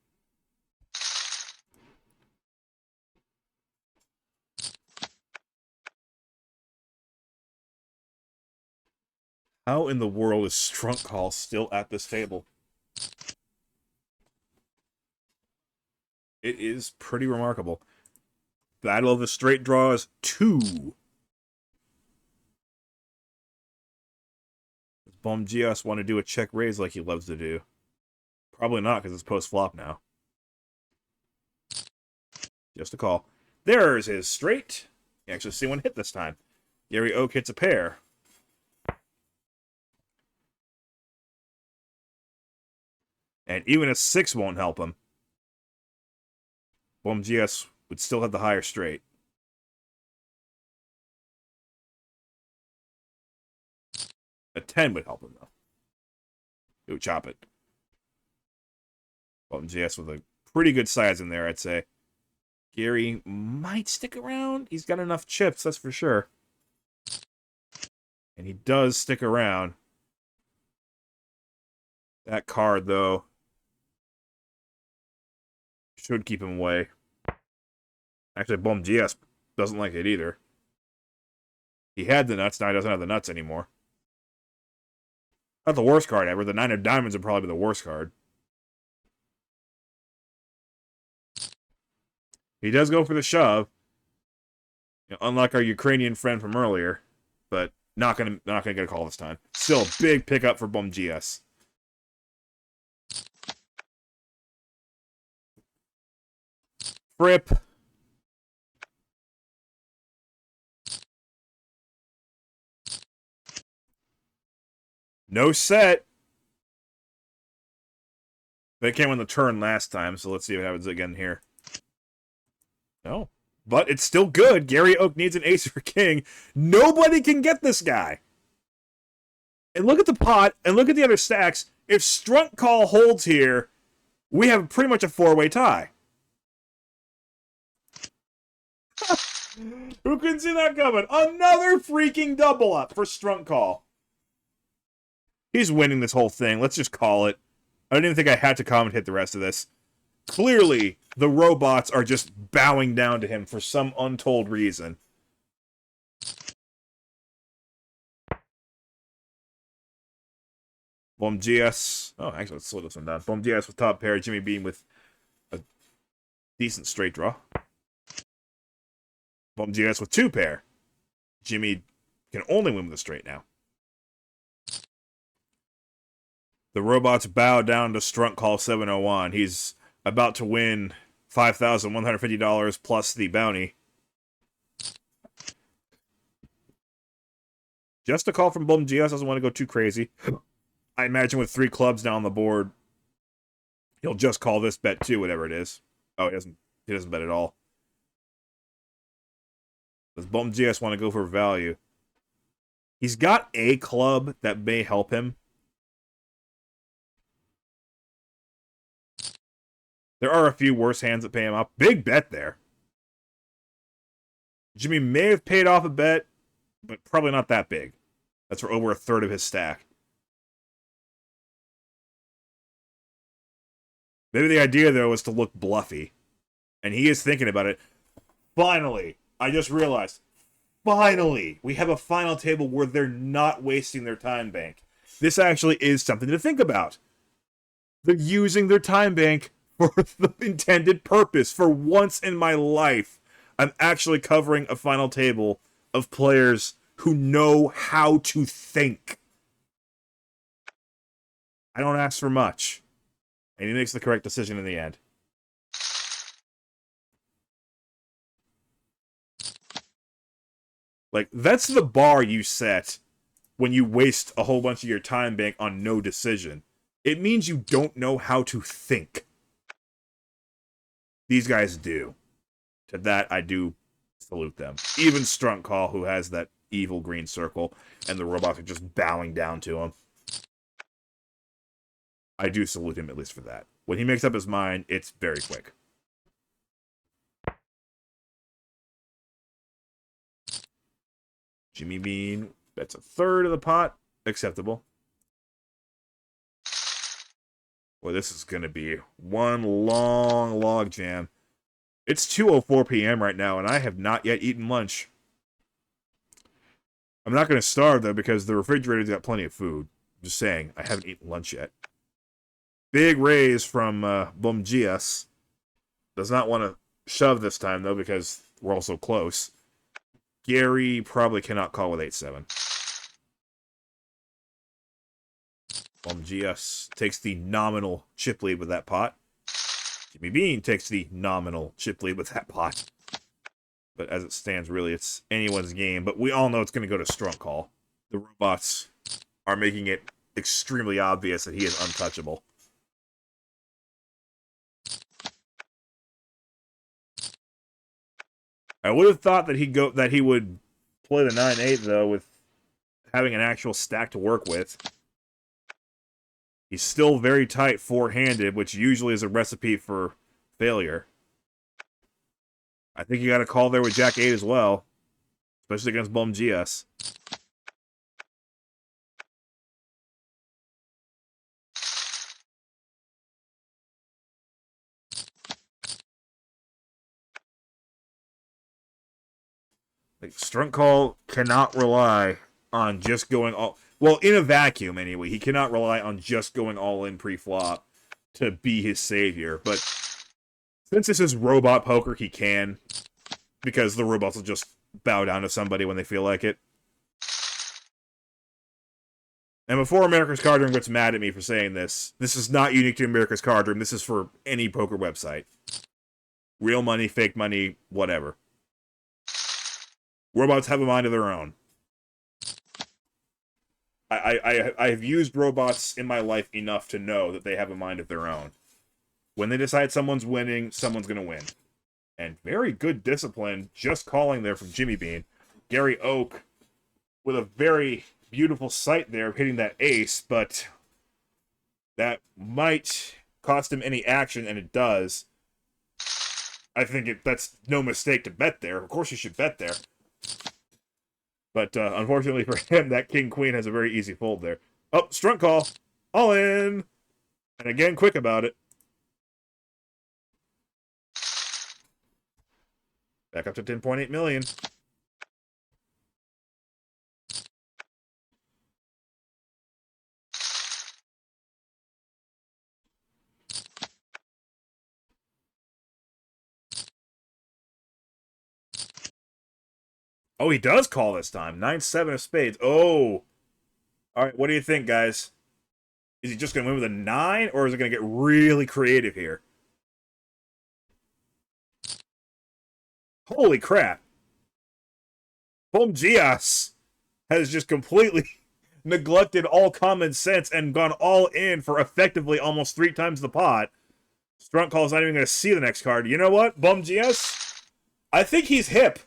How in the world is Strunk Call still at this table? It is pretty remarkable. Battle of the Straight Draws 2. Does Bum Gios want to do a check raise like he loves to do? Probably not, because it's post-flop now. Just a call. There's his straight. You actually see one hit this time. Gary Oak hits a pair. And even a 6 won't help him. Bum GS would still have the higher straight. A 10 would help him, though. It would chop it. Bum GS with a pretty good size in there, I'd say. Gary might stick around. He's got enough chips, that's for sure. And he does stick around. That card, though, should keep him away. Actually, Bum GS doesn't like it either. He had the nuts, now he doesn't have the nuts anymore. Not the worst card ever. The 9 of diamonds would probably be the worst card. He does go for the shove. You know, unlike our Ukrainian friend from earlier. But not gonna get a call this time. Still a big pickup for Bum GS. Fripp. No set. But it came on the turn last time, so let's see what happens again here. No. But it's still good. Gary Oak needs an ace or king. Nobody can get this guy. And look at the pot, and look at the other stacks. If Strunk Call holds here, we have pretty much a 4-way tie. Who couldn't see that coming? Another freaking double up for Strunk Call. He's winning this whole thing. Let's just call it. I don't even think I had to commentate the rest of this. Clearly, the robots are just bowing down to him for some untold reason. Bum GS. Oh, actually, let's slow this one down. Bum GS with top pair. Jimmy Beam with a decent straight draw. Bum GS with 2 pair. Jimmy can only win with a straight now. The robots bow down to Strunk Call 701. He's about to win $5,150 plus the bounty. Just a call from Bum GS. Doesn't want to go too crazy. I imagine with 3 clubs down the board, he'll just call this bet too, whatever it is. Oh, he doesn't bet at all. Does Bum GS want to go for value? He's got a club that may help him. There are a few worse hands that pay him up. Big bet there. Jimmy may have paid off a bet, but probably not that big. That's for over a third of his stack. Maybe the idea, though, was to look bluffy. And he is thinking about it. Finally, I just realized, finally, we have a final table where they're not wasting their time bank. This actually is something to think about. They're using their time bank for the intended purpose. For once in my life, I'm actually covering a final table of players who know how to think. I don't ask for much. And he makes the correct decision in the end. Like, that's the bar you set when you waste a whole bunch of your time bank on no decision. It means you don't know how to think. These guys do. To that, I do salute them. Even Strunt Call, who has that evil green circle, and the robots are just bowing down to him. I do salute him, at least for that. When he makes up his mind, it's very quick. Jimmy Bean, that's a third of the pot. Acceptable. Well, this is going to be one long log jam. It's 2:04 p.m. right now, and I have not yet eaten lunch. I'm not going to starve, though, because the refrigerator's got plenty of food. I'm just saying, I haven't eaten lunch yet. Big raise from Bomgias. Does not want to shove this time, though, because we're also close. Gary probably cannot call with 8-7. Bomgias takes the nominal chip lead with that pot. Jimmy Bean takes the nominal chip lead with that pot. But as it stands, really, it's anyone's game. But we all know it's going to go to Strunt Call. The robots are making it extremely obvious that he is untouchable. I would have thought that he would play the 9-8, though, with having an actual stack to work with. He's still very tight four-handed, which usually is a recipe for failure. I think you got a call there with Jack 8 as well, especially against Bomgias. Like, Strunt Call cannot rely on just going all... Well, in a vacuum, anyway. He cannot rely on just going all in pre-flop to be his savior. But since this is robot poker, he can. Because the robots will just bow down to somebody when they feel like it. And before America's Card Room gets mad at me for saying this, this is not unique to America's Card Room. This is for any poker website. Real money, fake money, whatever. Robots have a mind of their own. I have used robots in my life enough to know that they have a mind of their own. When they decide someone's winning, someone's going to win. And very good discipline, just calling there from Jimmy Bean. Gary Oak with a very beautiful sight there, hitting that ace, but that might cost him any action, and it does. I think that's no mistake to bet there. Of course you should bet there. But unfortunately for him, that King-Queen has a very easy fold there. Oh, Strunt Call. All in. And again, quick about it. Back up to 10.8 million. Oh, he does call this time. 9-7 of spades. Oh. All right, what do you think, guys? Is he just going to win with a 9, or is it going to get really creative here? Holy crap. Bomgias has just completely neglected all common sense and gone all in for effectively almost 3 times the pot. Strunt Call's not even going to see the next card. You know what, Bomgias? I think he's hip.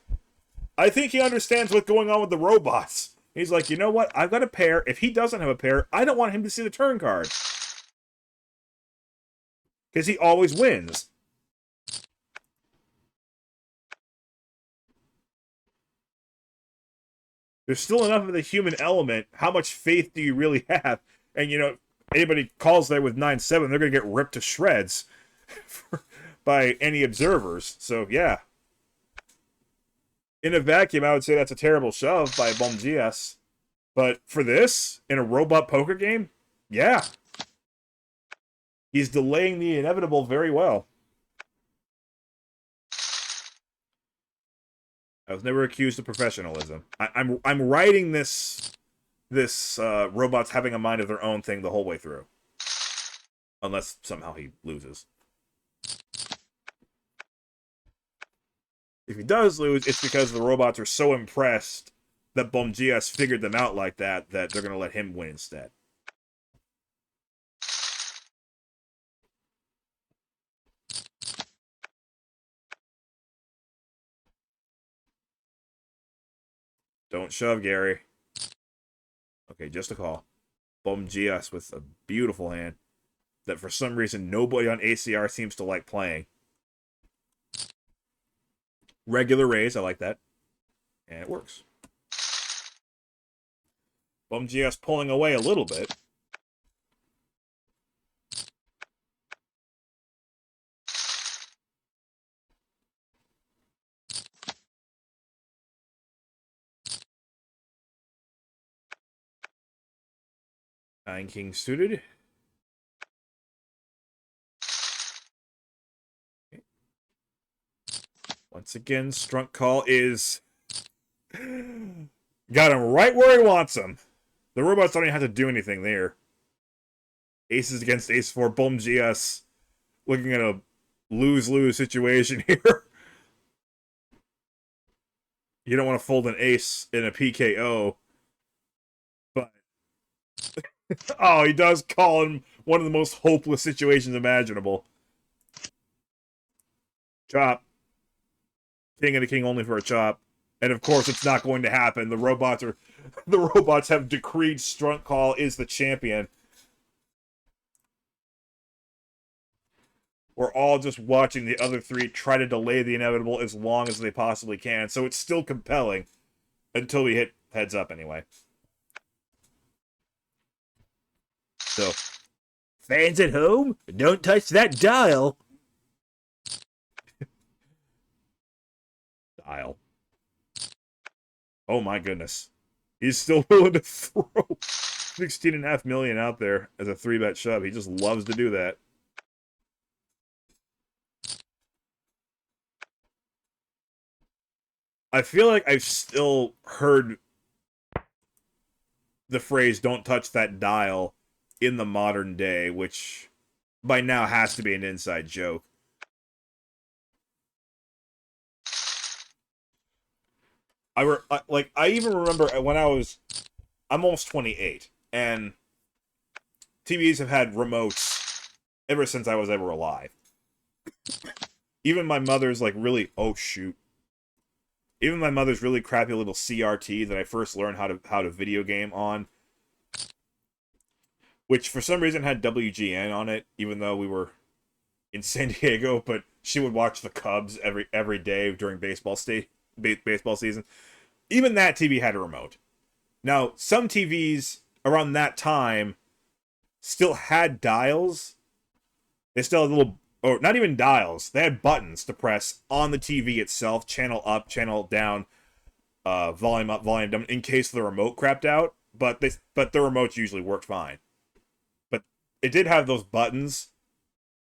I think he understands what's going on with the robots. He's like, you know what? I've got a pair. If he doesn't have a pair, I don't want him to see the turn card. Because he always wins. There's still enough of the human element. How much faith do you really have? And, you know, anybody calls there with 9-7, they're going to get ripped to shreds by any observers. So, yeah. In a vacuum, I would say that's a terrible shove by Bomgias. But for this, in a robot poker game, yeah. He's delaying the inevitable very well. I was never accused of professionalism. I'm writing this robots having a mind of their own thing the whole way through. Unless somehow he loses. If he does lose, it's because the robots are so impressed that Bum GS figured them out like that they're going to let him win instead. Don't shove, Gary. Okay, just a call. Bum GS with a beautiful hand that for some reason nobody on ACR seems to like playing. Regular raise, I like that. And it works. Bum GS pulling away a little bit. Nine king suited. Okay. Once again, Strunk Call is... got him right where he wants him. The robots don't even have to do anything there. Aces against ace 4. Bum GS looking at a lose-lose situation here. You don't want to fold an ace in a PKO. But... oh, he does call him one of the most hopeless situations imaginable. Chop. King and a king only for a chop. And of course it's not going to happen. The robots have decreed Strunk Call is the champion. We're all just watching the other three try to delay the inevitable as long as they possibly can. So it's still compelling until we hit heads up anyway. So, fans at home, don't touch that dial. Dial. Oh my goodness. He's still willing to throw 16.5 million out there as a 3-bet shove. He just loves to do that. I feel like I've still heard the phrase, don't touch that dial, in the modern day, which by now has to be an inside joke. I even remember when I'm almost 28, and TVs have had remotes ever since I was ever alive. Even my mother's even my mother's really crappy little CRT that I first learned how to video game on, which for some reason had WGN on it, even though we were in San Diego, but she would watch the Cubs every day during baseball season. Even that TV had a remote. Now, some TVs around that time still had dials. They still had little, or not even dials. They had buttons to press on the TV itself, channel up, channel down, volume up, volume down, in case the remote crapped out. But the remotes usually worked fine. But it did have those buttons,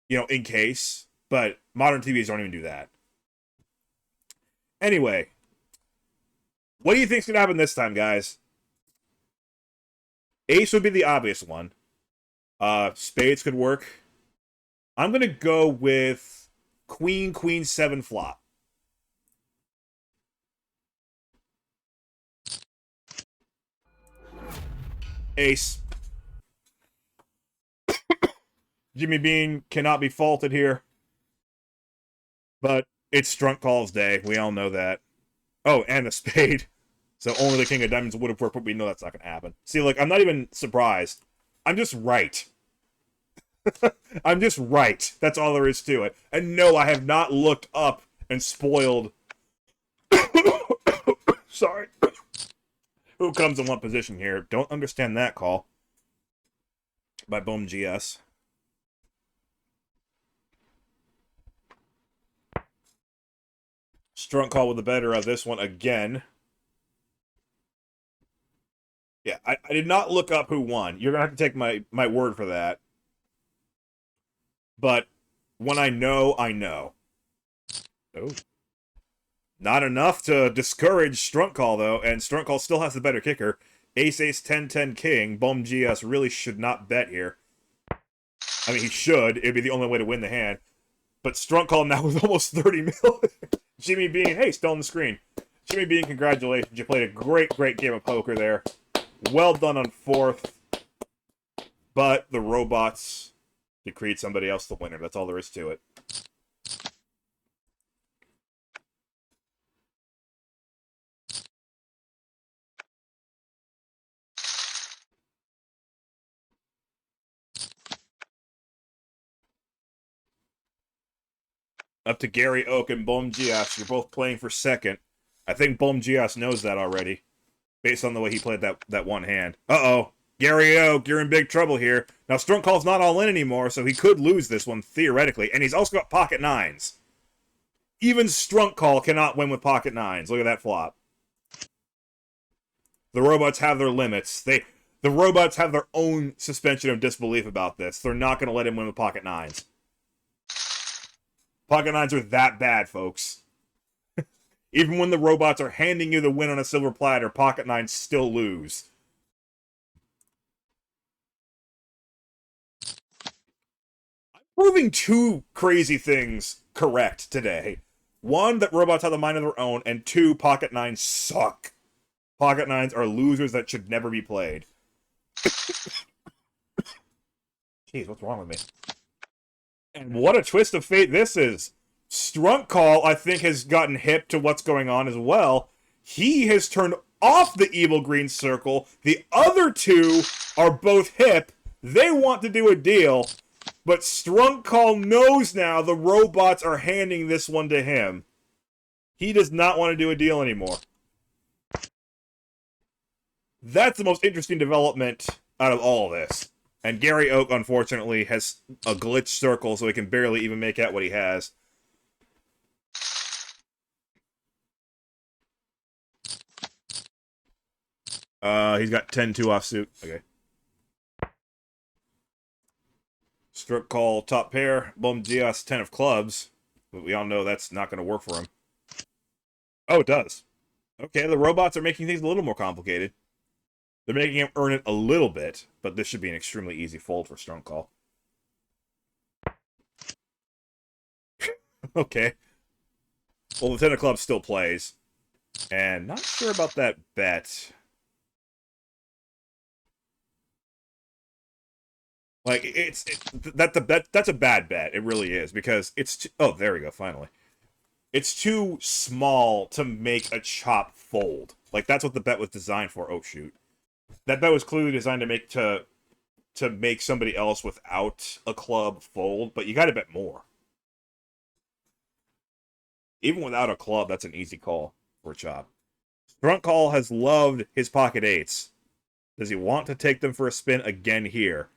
in case. But modern TVs don't even do that. Anyway, what do you think's gonna happen this time, guys? Ace would be the obvious one. Spades could work. I'm gonna go with Queen, Queen 7 flop. Ace. Jimmy Bean cannot be faulted here. But it's Strunk Call's day. We all know that. Oh, and a spade. So only the king of diamonds would have worked, but we know that's not going to happen. See, I'm not even surprised. I'm just right. I'm just right. That's all there is to it. And no, I have not looked up and spoiled... Sorry. Who comes in what position here? Don't understand that call. By Bum GS. Strunk Call with the better of this one again. Yeah, I did not look up who won. You're going to have to take my word for that. But when I know, I know. Oh. Not enough to discourage Strunk Call, though, and Strunk Call still has the better kicker. Ace, Ace, 10, 10, King. Bum GS really should not bet here. I mean, he should. It'd be the only way to win the hand. But Strunk Call now with almost 30 million. Jimmy Bean, hey, still on the screen. Jimmy Bean, congratulations. You played a great, great game of poker there. Well done on fourth. But the robots decreed somebody else the winner. That's all there is to it. Up to Gary Oak and Bom Gias. You're both playing for second. I think Bom Gias knows that already, based on the way he played that one hand. Uh-oh. Gary Oak, you're in big trouble here. Now, Strunk Call's not all in anymore, so he could lose this one, theoretically. And he's also got pocket nines. Even Strunk Call cannot win with pocket nines. Look at that flop. The robots have their limits. The robots have their own suspension of disbelief about this. They're not going to let him win with pocket nines. Pocket nines are that bad, folks. Even when the robots are handing you the win on a silver platter, pocket nines still lose. I'm proving two crazy things correct today. One, that robots have a mind of their own, and two, pocket nines suck. Pocket nines are losers that should never be played. Jeez, what's wrong with me? And what a twist of fate this is. Strunk Call, I think, has gotten hip to what's going on as well. He has turned off the evil green circle. The other two are both hip. They want to do a deal. But Strunk Call knows now the robots are handing this one to him. He does not want to do a deal anymore. That's the most interesting development out of all of this. And Gary Oak, unfortunately, has a glitch circle, so he can barely even make out what he has. He's got 10-2 offsuit. Okay. Strunk Call, top pair. Bom Gias, 10 of clubs. But we all know that's not going to work for him. Oh, it does. Okay, the robots are making things a little more complicated. They're making him earn it a little bit, but this should be an extremely easy fold for Strunk Call. Okay. Well, the 10 of clubs still plays. And not sure about that bet. Like, that's a bad bet. It really is, because it's oh, there we go, finally. It's too small to make a chop fold. Like, that's what the bet was designed for. Oh, shoot. That bet was clearly designed to make somebody else without a club fold, but you gotta bet more. Even without a club, that's an easy call for a chop. Strunk Call has loved his pocket eights. Does he want to take them for a spin again here?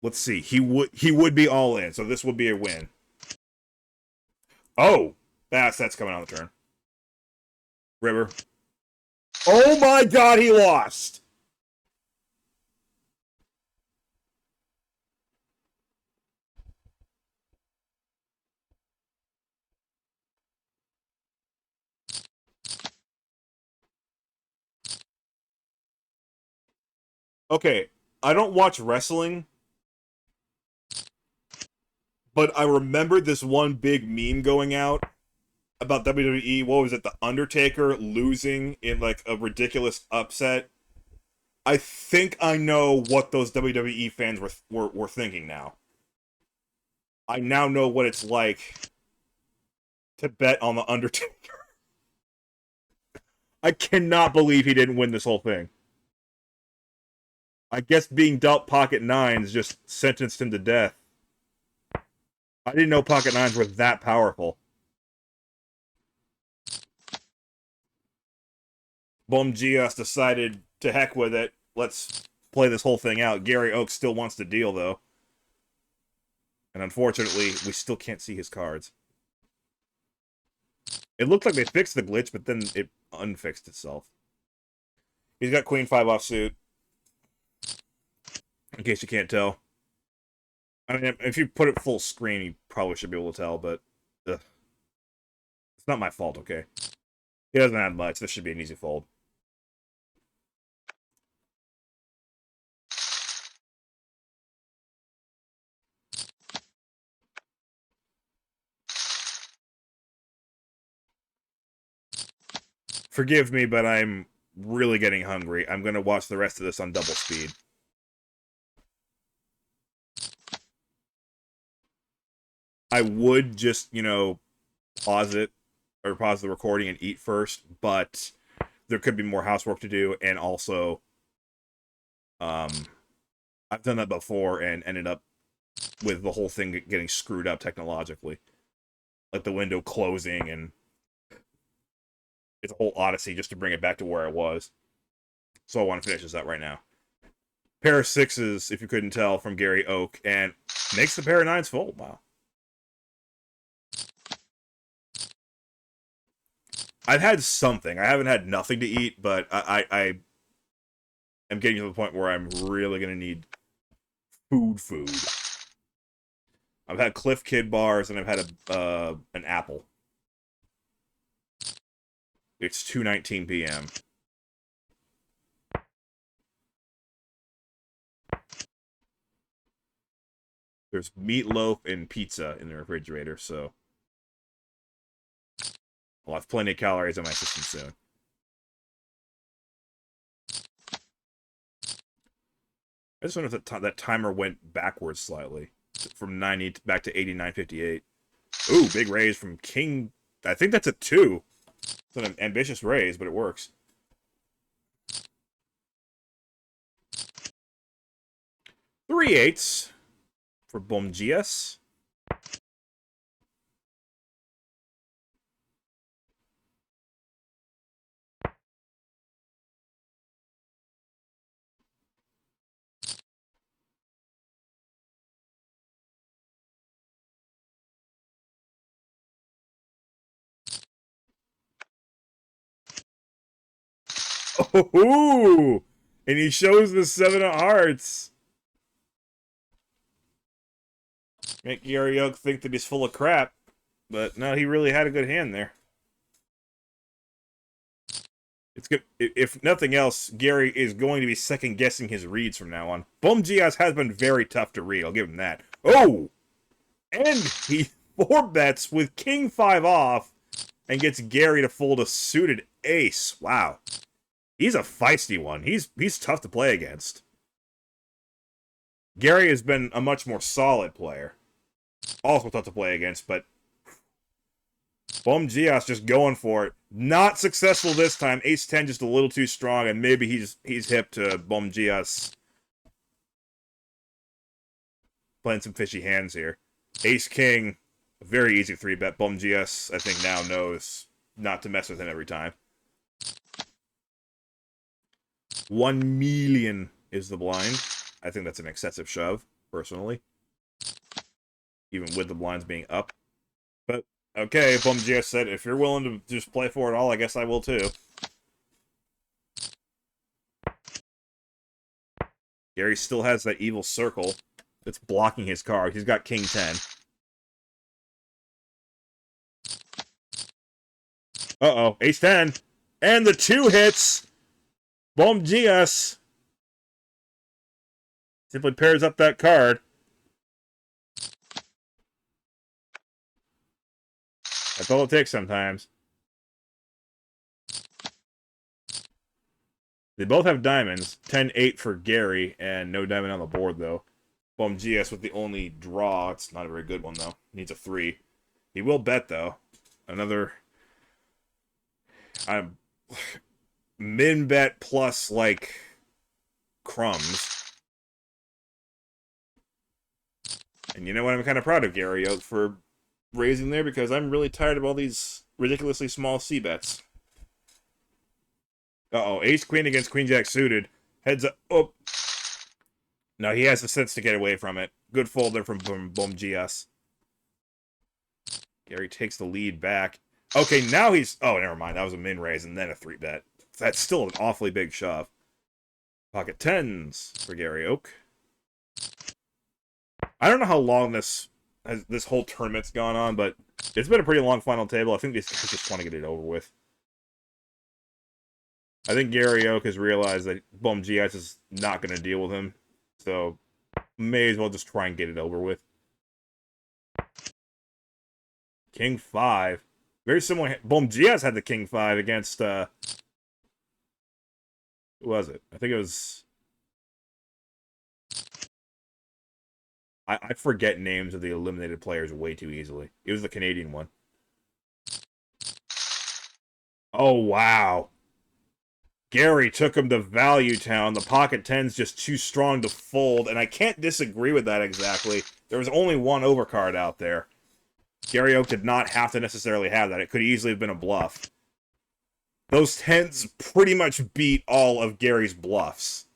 Let's see. He would be all in, so this would be a win. Oh! That's coming on the turn. River. Oh my god, he lost! Okay, I don't watch wrestling, but I remember this one big meme going out about WWE. What was it? The Undertaker losing in like a ridiculous upset. I think I know what those WWE fans were thinking now. I now know what it's like to bet on the Undertaker. I cannot believe he didn't win this whole thing. I guess being dealt pocket nines just sentenced him to death. I didn't know pocket nines were that powerful. Bom Gias decided to heck with it. Let's play this whole thing out. Gary Oak still wants to deal, though. And unfortunately, we still can't see his cards. It looked like they fixed the glitch, but then it unfixed itself. He's got Queen 5 offsuit. In case you can't tell. I mean, if you put it full screen, you probably should be able to tell, but... Ugh. It's not my fault, okay? He doesn't have much. This should be an easy fold. Forgive me, but I'm really getting hungry. I'm going to watch the rest of this on double speed. I would just, you know, pause it or pause the recording and eat first, but there could be more housework to do, and also I've done that before and ended up with the whole thing getting screwed up technologically. Like the window closing, and it's a whole odyssey just to bring it back to where it was. So I want to finish this up right now. Pair of sixes, if you couldn't tell, from Gary Oak, and makes the pair of nines fold. Wow. I've had something. I haven't had nothing to eat, but I am getting to the point where I'm really going to need food. I've had Cliff Kid bars, and I've had an apple. It's 2:19 p.m. There's meatloaf and pizza in the refrigerator, so I'll have plenty of calories in my system soon. I just wonder if that timer went backwards slightly. From 90 back to 89.58. Ooh, big raise from King. I think that's a 2. It's an ambitious raise, but it works. Three eights for Bomgias. Oh, and he shows the 7 of hearts. Make Gary Oak think that he's full of crap, but no, he really had a good hand there. It's good. If nothing else, Gary is going to be second guessing his reads from now on. Bomgias has been very tough to read. I'll give him that. Oh, and he 4-bets with King 5 off and gets Gary to fold a suited ace. Wow. He's a feisty one. He's tough to play against. Gary has been a much more solid player. Also tough to play against, but Bomgias just going for it. Not successful this time. Ace-10 just a little too strong, and maybe he's hip to Bomgias playing some fishy hands here. Ace-King, a very easy 3-bet. Bomgias, I think, now knows not to mess with him every time. 1 million is the blind. I think that's an excessive shove, personally. Even with the blinds being up. But, okay, Bomgias said, if you're willing to just play for it all, I guess I will too. Gary still has that evil circle that's blocking his card. He's got King 10. Uh-oh, Ace 10. And the 2 hits! Bomgias simply pairs up that card. That's all it takes sometimes. They both have diamonds. 10-8 for Gary, and no diamond on the board, though. Bomgias with the only draw. It's not a very good one, though. Needs a 3. He will bet, though. Another... min bet plus, like, crumbs. And you know what? I'm kind of proud of Gary Oak for raising there, because I'm really tired of all these ridiculously small C-bets. Uh-oh, Ace-Queen against Queen-Jack suited. Heads up. Oh. No, he has the sense to get away from it. Good fold there from Bomgias. Gary takes the lead back. Okay, now he's... Oh, never mind. That was a min-raise and then a 3-bet. That's still an awfully big shove. Pocket 10s for Gary Oak. I don't know how long this whole tournament's gone on, but it's been a pretty long final table. I think these guys just want to get it over with. I think Gary Oak has realized that Bomgias is not going to deal with him, so may as well just try and get it over with. King 5. Very similar. Bom Gias had the king 5 against, who was it? I think it was... I forget names of the eliminated players way too easily. It was the Canadian one. Oh, wow. Gary took him to Value Town. The pocket 10's just too strong to fold, and I can't disagree with that exactly. There was only one overcard out there. Gary Oak did not have to necessarily have that. It could easily have been a bluff. Those 10s pretty much beat all of Gary's bluffs.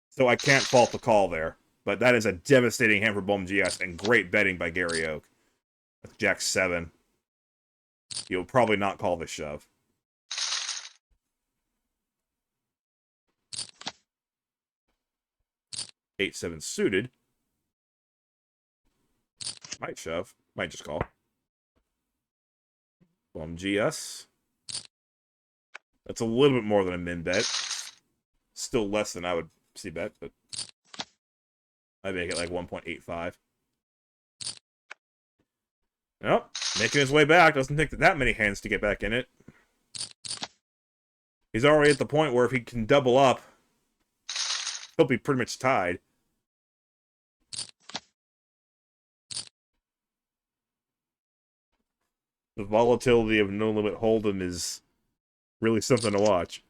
So I can't fault the call there. But that is a devastating hand for Bom Gias, and great betting by Gary Oak. That's Jack 7. You'll probably not call the shove. Eight, 7 suited. Might shove. Might just call. Bom Gias. That's a little bit more than a min bet. Still less than I would see bet, but I make it like 1.85. Nope. Making his way back. Doesn't take that many hands to get back in it. He's already at the point where if he can double up, he'll be pretty much tied. The volatility of No Limit Hold'em is really something to watch.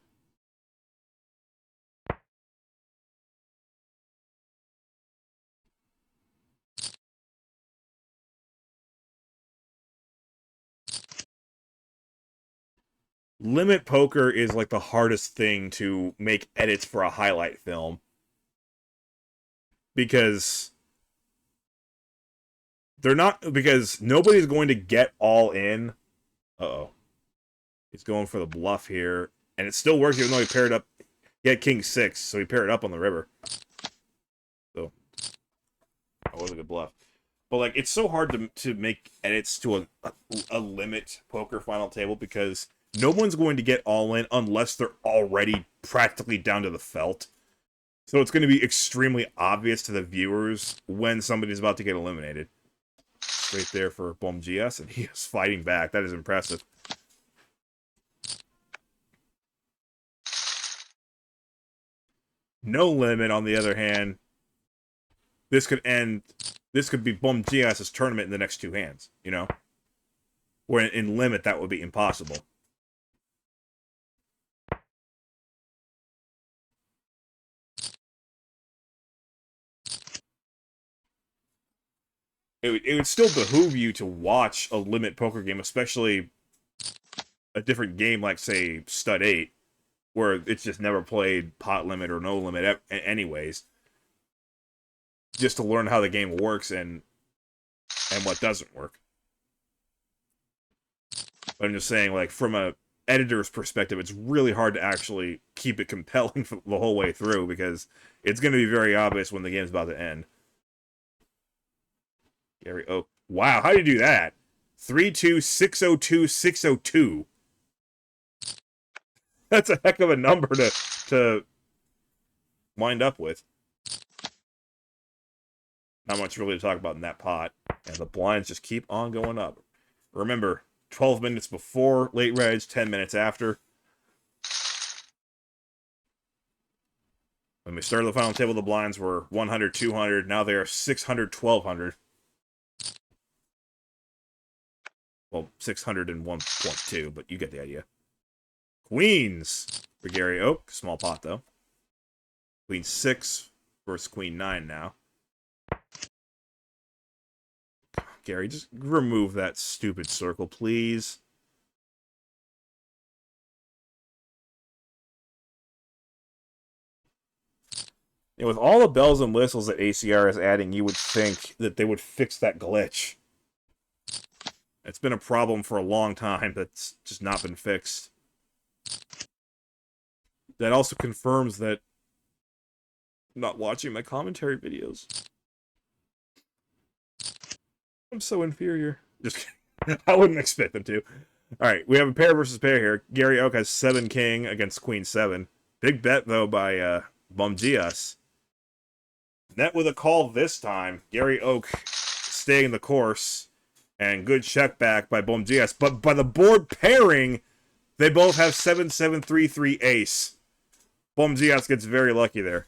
Limit poker is like the hardest thing to make edits for a highlight film. Because nobody's going to get all in. Uh-oh. He's going for the bluff here. And it still works even though he paired up. He had king 6, so he paired up on the river. So that was a good bluff. But like, it's so hard to make edits to a limit poker final table because no one's going to get all in unless they're already practically down to the felt. So it's going to be extremely obvious to the viewers when somebody's about to get eliminated. Straight there for Bom Gias, and he is fighting back. That is impressive. No limit, on the other hand, this could be Bom Gias' tournament in the next 2 hands, you know? Where in limit, that would be impossible. It would still behoove you to watch a limit poker game, especially a different game like, say, Stud 8, where it's just never played pot limit or no limit anyways, just to learn how the game works and what doesn't work. But I'm just saying, like, from a editor's perspective, it's really hard to actually keep it compelling for the whole way through because it's going to be very obvious when the game's about to end. Gary, oh, wow, how do you do that? 3-2, 602, 602. That's a heck of a number to wind up with. Not much really to talk about in that pot. And the blinds just keep on going up. Remember, 12 minutes before late reg, 10 minutes after. When we started the final table, the blinds were 100, 200. Now they are 600, 1200. Well, 601.2, but you get the idea. Queens for Gary Oak. Small pot, though. Queen 6 versus Queen 9 now. Gary, just remove that stupid circle, please. And with all the bells and whistles that ACR is adding, you would think that they would fix that glitch. It's been a problem for a long time that's just not been fixed. That also confirms that I'm not watching my commentary videos. I'm so inferior. Just kidding. I wouldn't expect them to. Alright, we have a pair versus pair here. Gary Oak has 7 king against Queen 7. Big bet, though, by Bom Gias. Net with a call this time. Gary Oak staying the course. And good check back by Bom GS. But by the board pairing, they both have 7-7-3-3 ace. Bom GS gets very lucky there.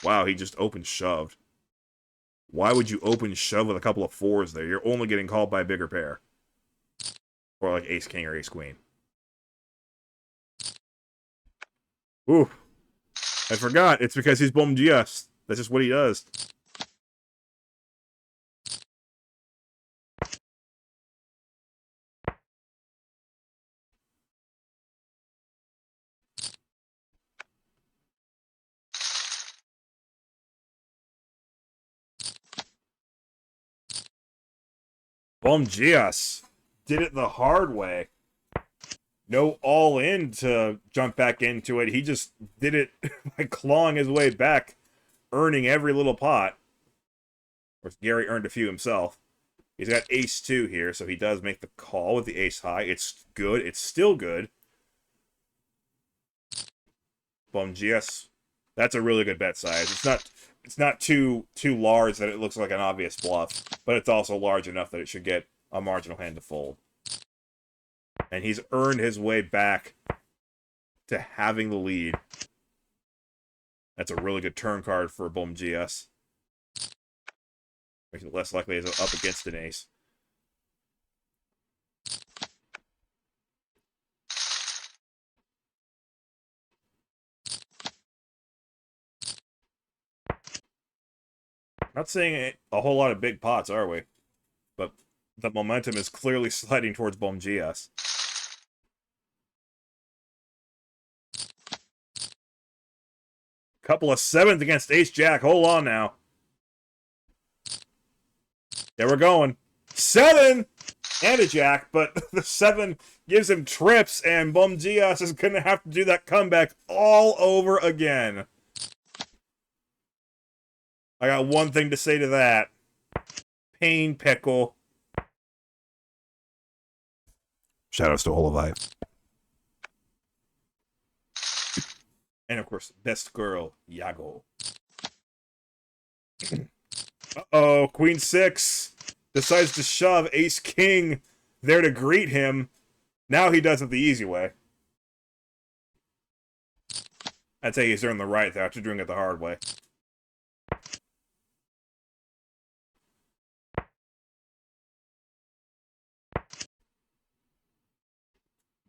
Wow, he just open shoved. Why would you open shove with a couple of 4s there? You're only getting called by a bigger pair. Or like ace king or ace queen. Ooh. I forgot. It's because he's Bom GS. That's just what he does. Bom GS did it the hard way. No all in to jump back into it. He just did it by clawing his way back, earning every little pot. Of course, Gary earned a few himself. He's got ace 2 here, so he does make the call with the ace high. It's good. It's still good. Bom GS. That's a really good bet size. It's not too large that it looks like an obvious bluff, but it's also large enough that it should get a marginal hand to fold. And he's earned his way back to having the lead. That's a really good turn card for Bom GS. Makes it less likely as up against an ace. Not seeing a whole lot of big pots, are we? But the momentum is clearly sliding towards Bom GS. Couple of 7s against ace-jack. Hold on now. There we're going. 7! And a jack, but the 7 gives him trips, and Bom GS is going to have to do that comeback all over again. I got one thing to say to that. Pain pickle. Shoutouts to Olive. And of course, best girl, Yago. Uh-oh, Queen 6 decides to shove Ace King there to greet him. Now he does it the easy way. I'd say he's earned the right though, after doing it the hard way.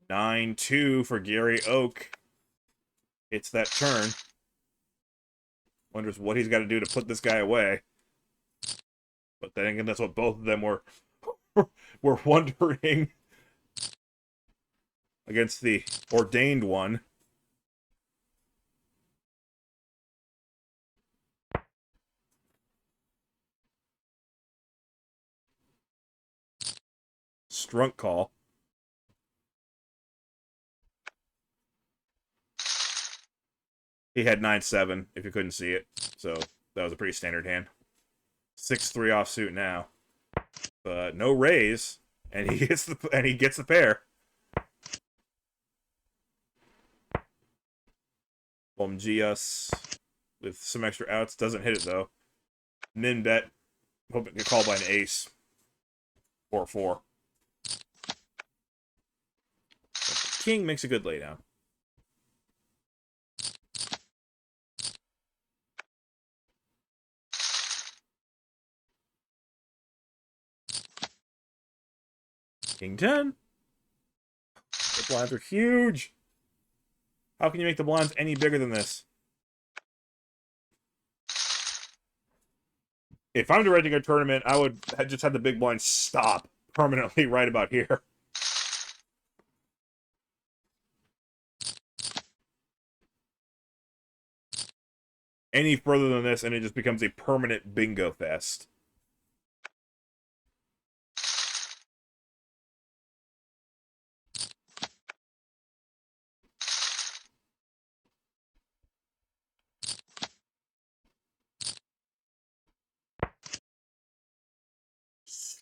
Nine 2 for Gary Oak. It's that turn. Wonders what he's got to do to put this guy away. But then again, that's what both of them were wondering against the ordained one. Strunk call. He had 9-7, if you couldn't see it. So that was a pretty standard hand. 6-3 offsuit now. But no raise. And he gets the pair. Bom GS with some extra outs. Doesn't hit it though. Min bet. Hoping to get called by an ace. 4-4. King makes a good laydown. King 10. The blinds are huge. How can you make the blinds any bigger than this? If I'm directing a tournament, I would just have the big blinds stop permanently right about here. Any further than this, and it just becomes a permanent bingo fest.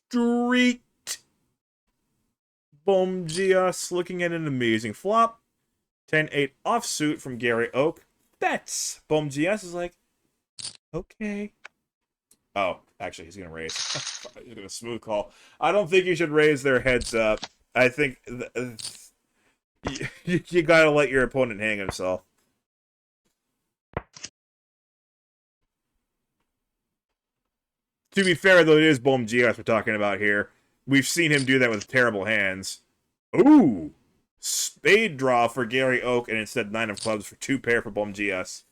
Streaked. Bom GS looking at an amazing flop. 10-8 offsuit from Gary Oak. Bets. Bom GS is like, okay. Oh, Actually, he's going to raise. He's going to smooth call. I don't think you should raise their heads up. I think you got to let your opponent hang himself. To be fair, though, it is Bom Gias we're talking about here. We've seen him do that with terrible hands. Ooh! Spade draw for Gary Oak, and instead 9 of clubs for 2 pair for Bom Gias.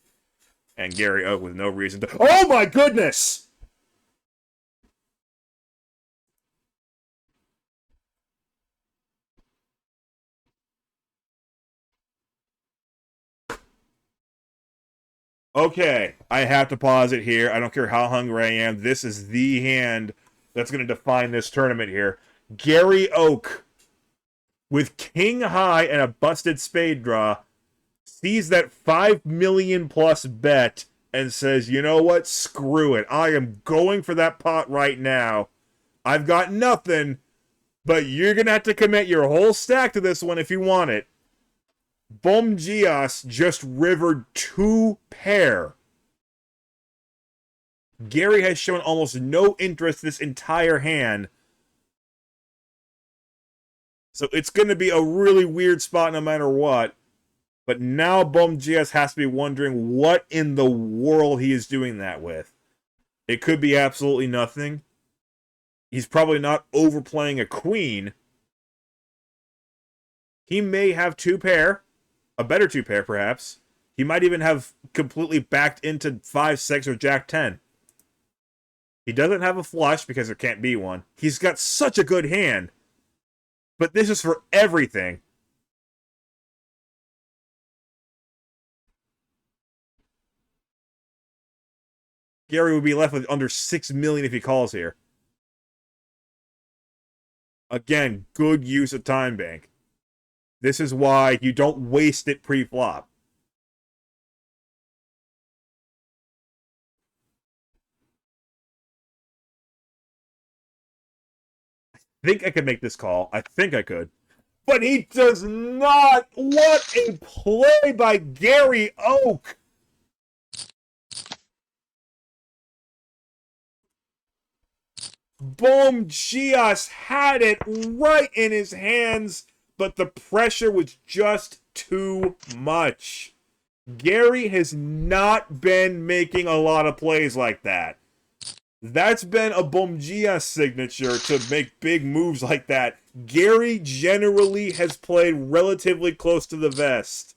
And Gary Oak with no reason to... Oh my goodness! Okay, I have to pause it here. I don't care how hungry I am. This is the hand that's going to define this tournament here. Gary Oak, with king high and a busted spade draw, sees that 5 million plus bet and says, you know what? Screw it. I am going for that pot right now. I've got nothing, but you're going to have to commit your whole stack to this one if you want it. Bom Gias just rivered 2 pair. Gary has shown almost no interest this entire hand. So it's going to be a really weird spot no matter what. But now Bom Gias has to be wondering what in the world he is doing that with. It could be absolutely nothing. He's probably not overplaying a queen. He may have 2 pair. A better 2 pair, perhaps. He might even have completely backed into 5-6 or Jack-10. He doesn't have a flush because there can't be one. He's got such a good hand. But this is for everything. Gary would be left with under 6 million if he calls here. Again, good use of time bank. This is why you don't waste it pre-flop. I think I could make this call. I think I could. But he does not! What a play by Gary Oak! Bom Gias had it right in his hands, but the pressure was just too much. Gary has not been making a lot of plays like that. That's been a Bom Gias signature to make big moves like that. Gary generally has played relatively close to the vest.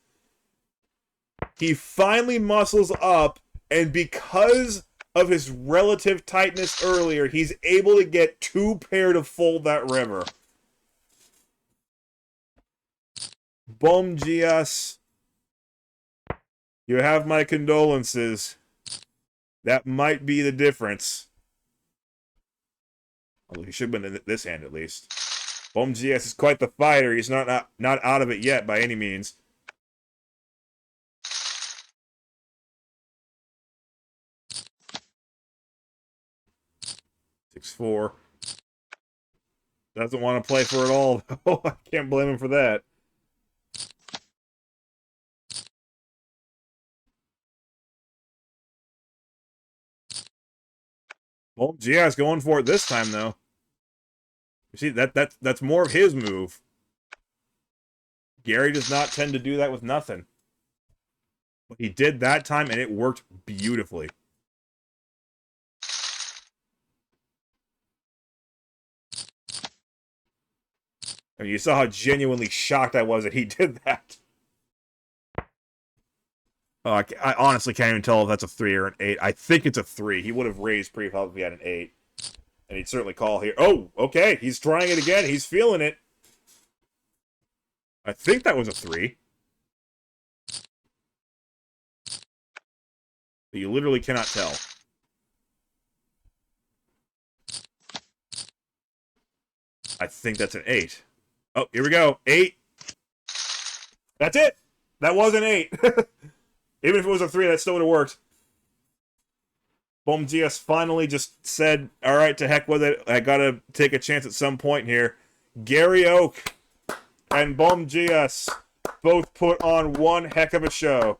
He finally muscles up, and because of his relative tightness earlier, he's able to get 2 pair to fold that river. Bom Gias, you have my condolences. That might be the difference. Although he should win in this hand at least. Bom Gias is quite the fighter. He's not out of it yet by any means. Six four. Doesn't want to play for it all, though. I can't blame him for that. Bom Gias going for it this time, though. You see, that's more of his move. Gary does not tend to do that with nothing. But he did that time, and it worked beautifully. I mean, you saw how genuinely shocked I was that he did that. Oh, I honestly can't even tell if that's a 3 or an 8. I think it's a 3. He would have raised pre-flop if he had an 8. And he'd certainly call here. Oh, okay. He's trying it again. He's feeling it. I think that was a 3. But you literally cannot tell. I think that's an 8. Oh, here we go. 8. That's it. That was an 8. Even if it was a 3, that still would have worked. Bom Gias finally just said, all right, to heck with it. I got to take a chance at some point here. Gary Oak and Bom Gias both put on one heck of a show.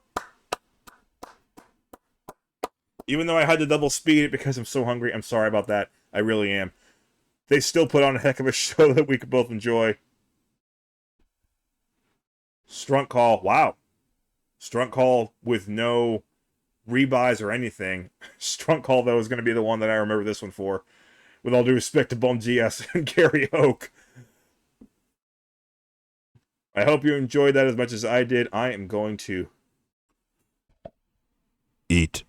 Even though I had to double speed it because I'm so hungry, I'm sorry about that. I really am. They still put on a heck of a show that we could both enjoy. Strunk call. Wow. Strunk call with no rebuys or anything. Strunk call, though, is going to be the one that I remember this one for. With all due respect to Bum GS and Gary Oak. I hope you enjoyed that as much as I did. I am going to eat.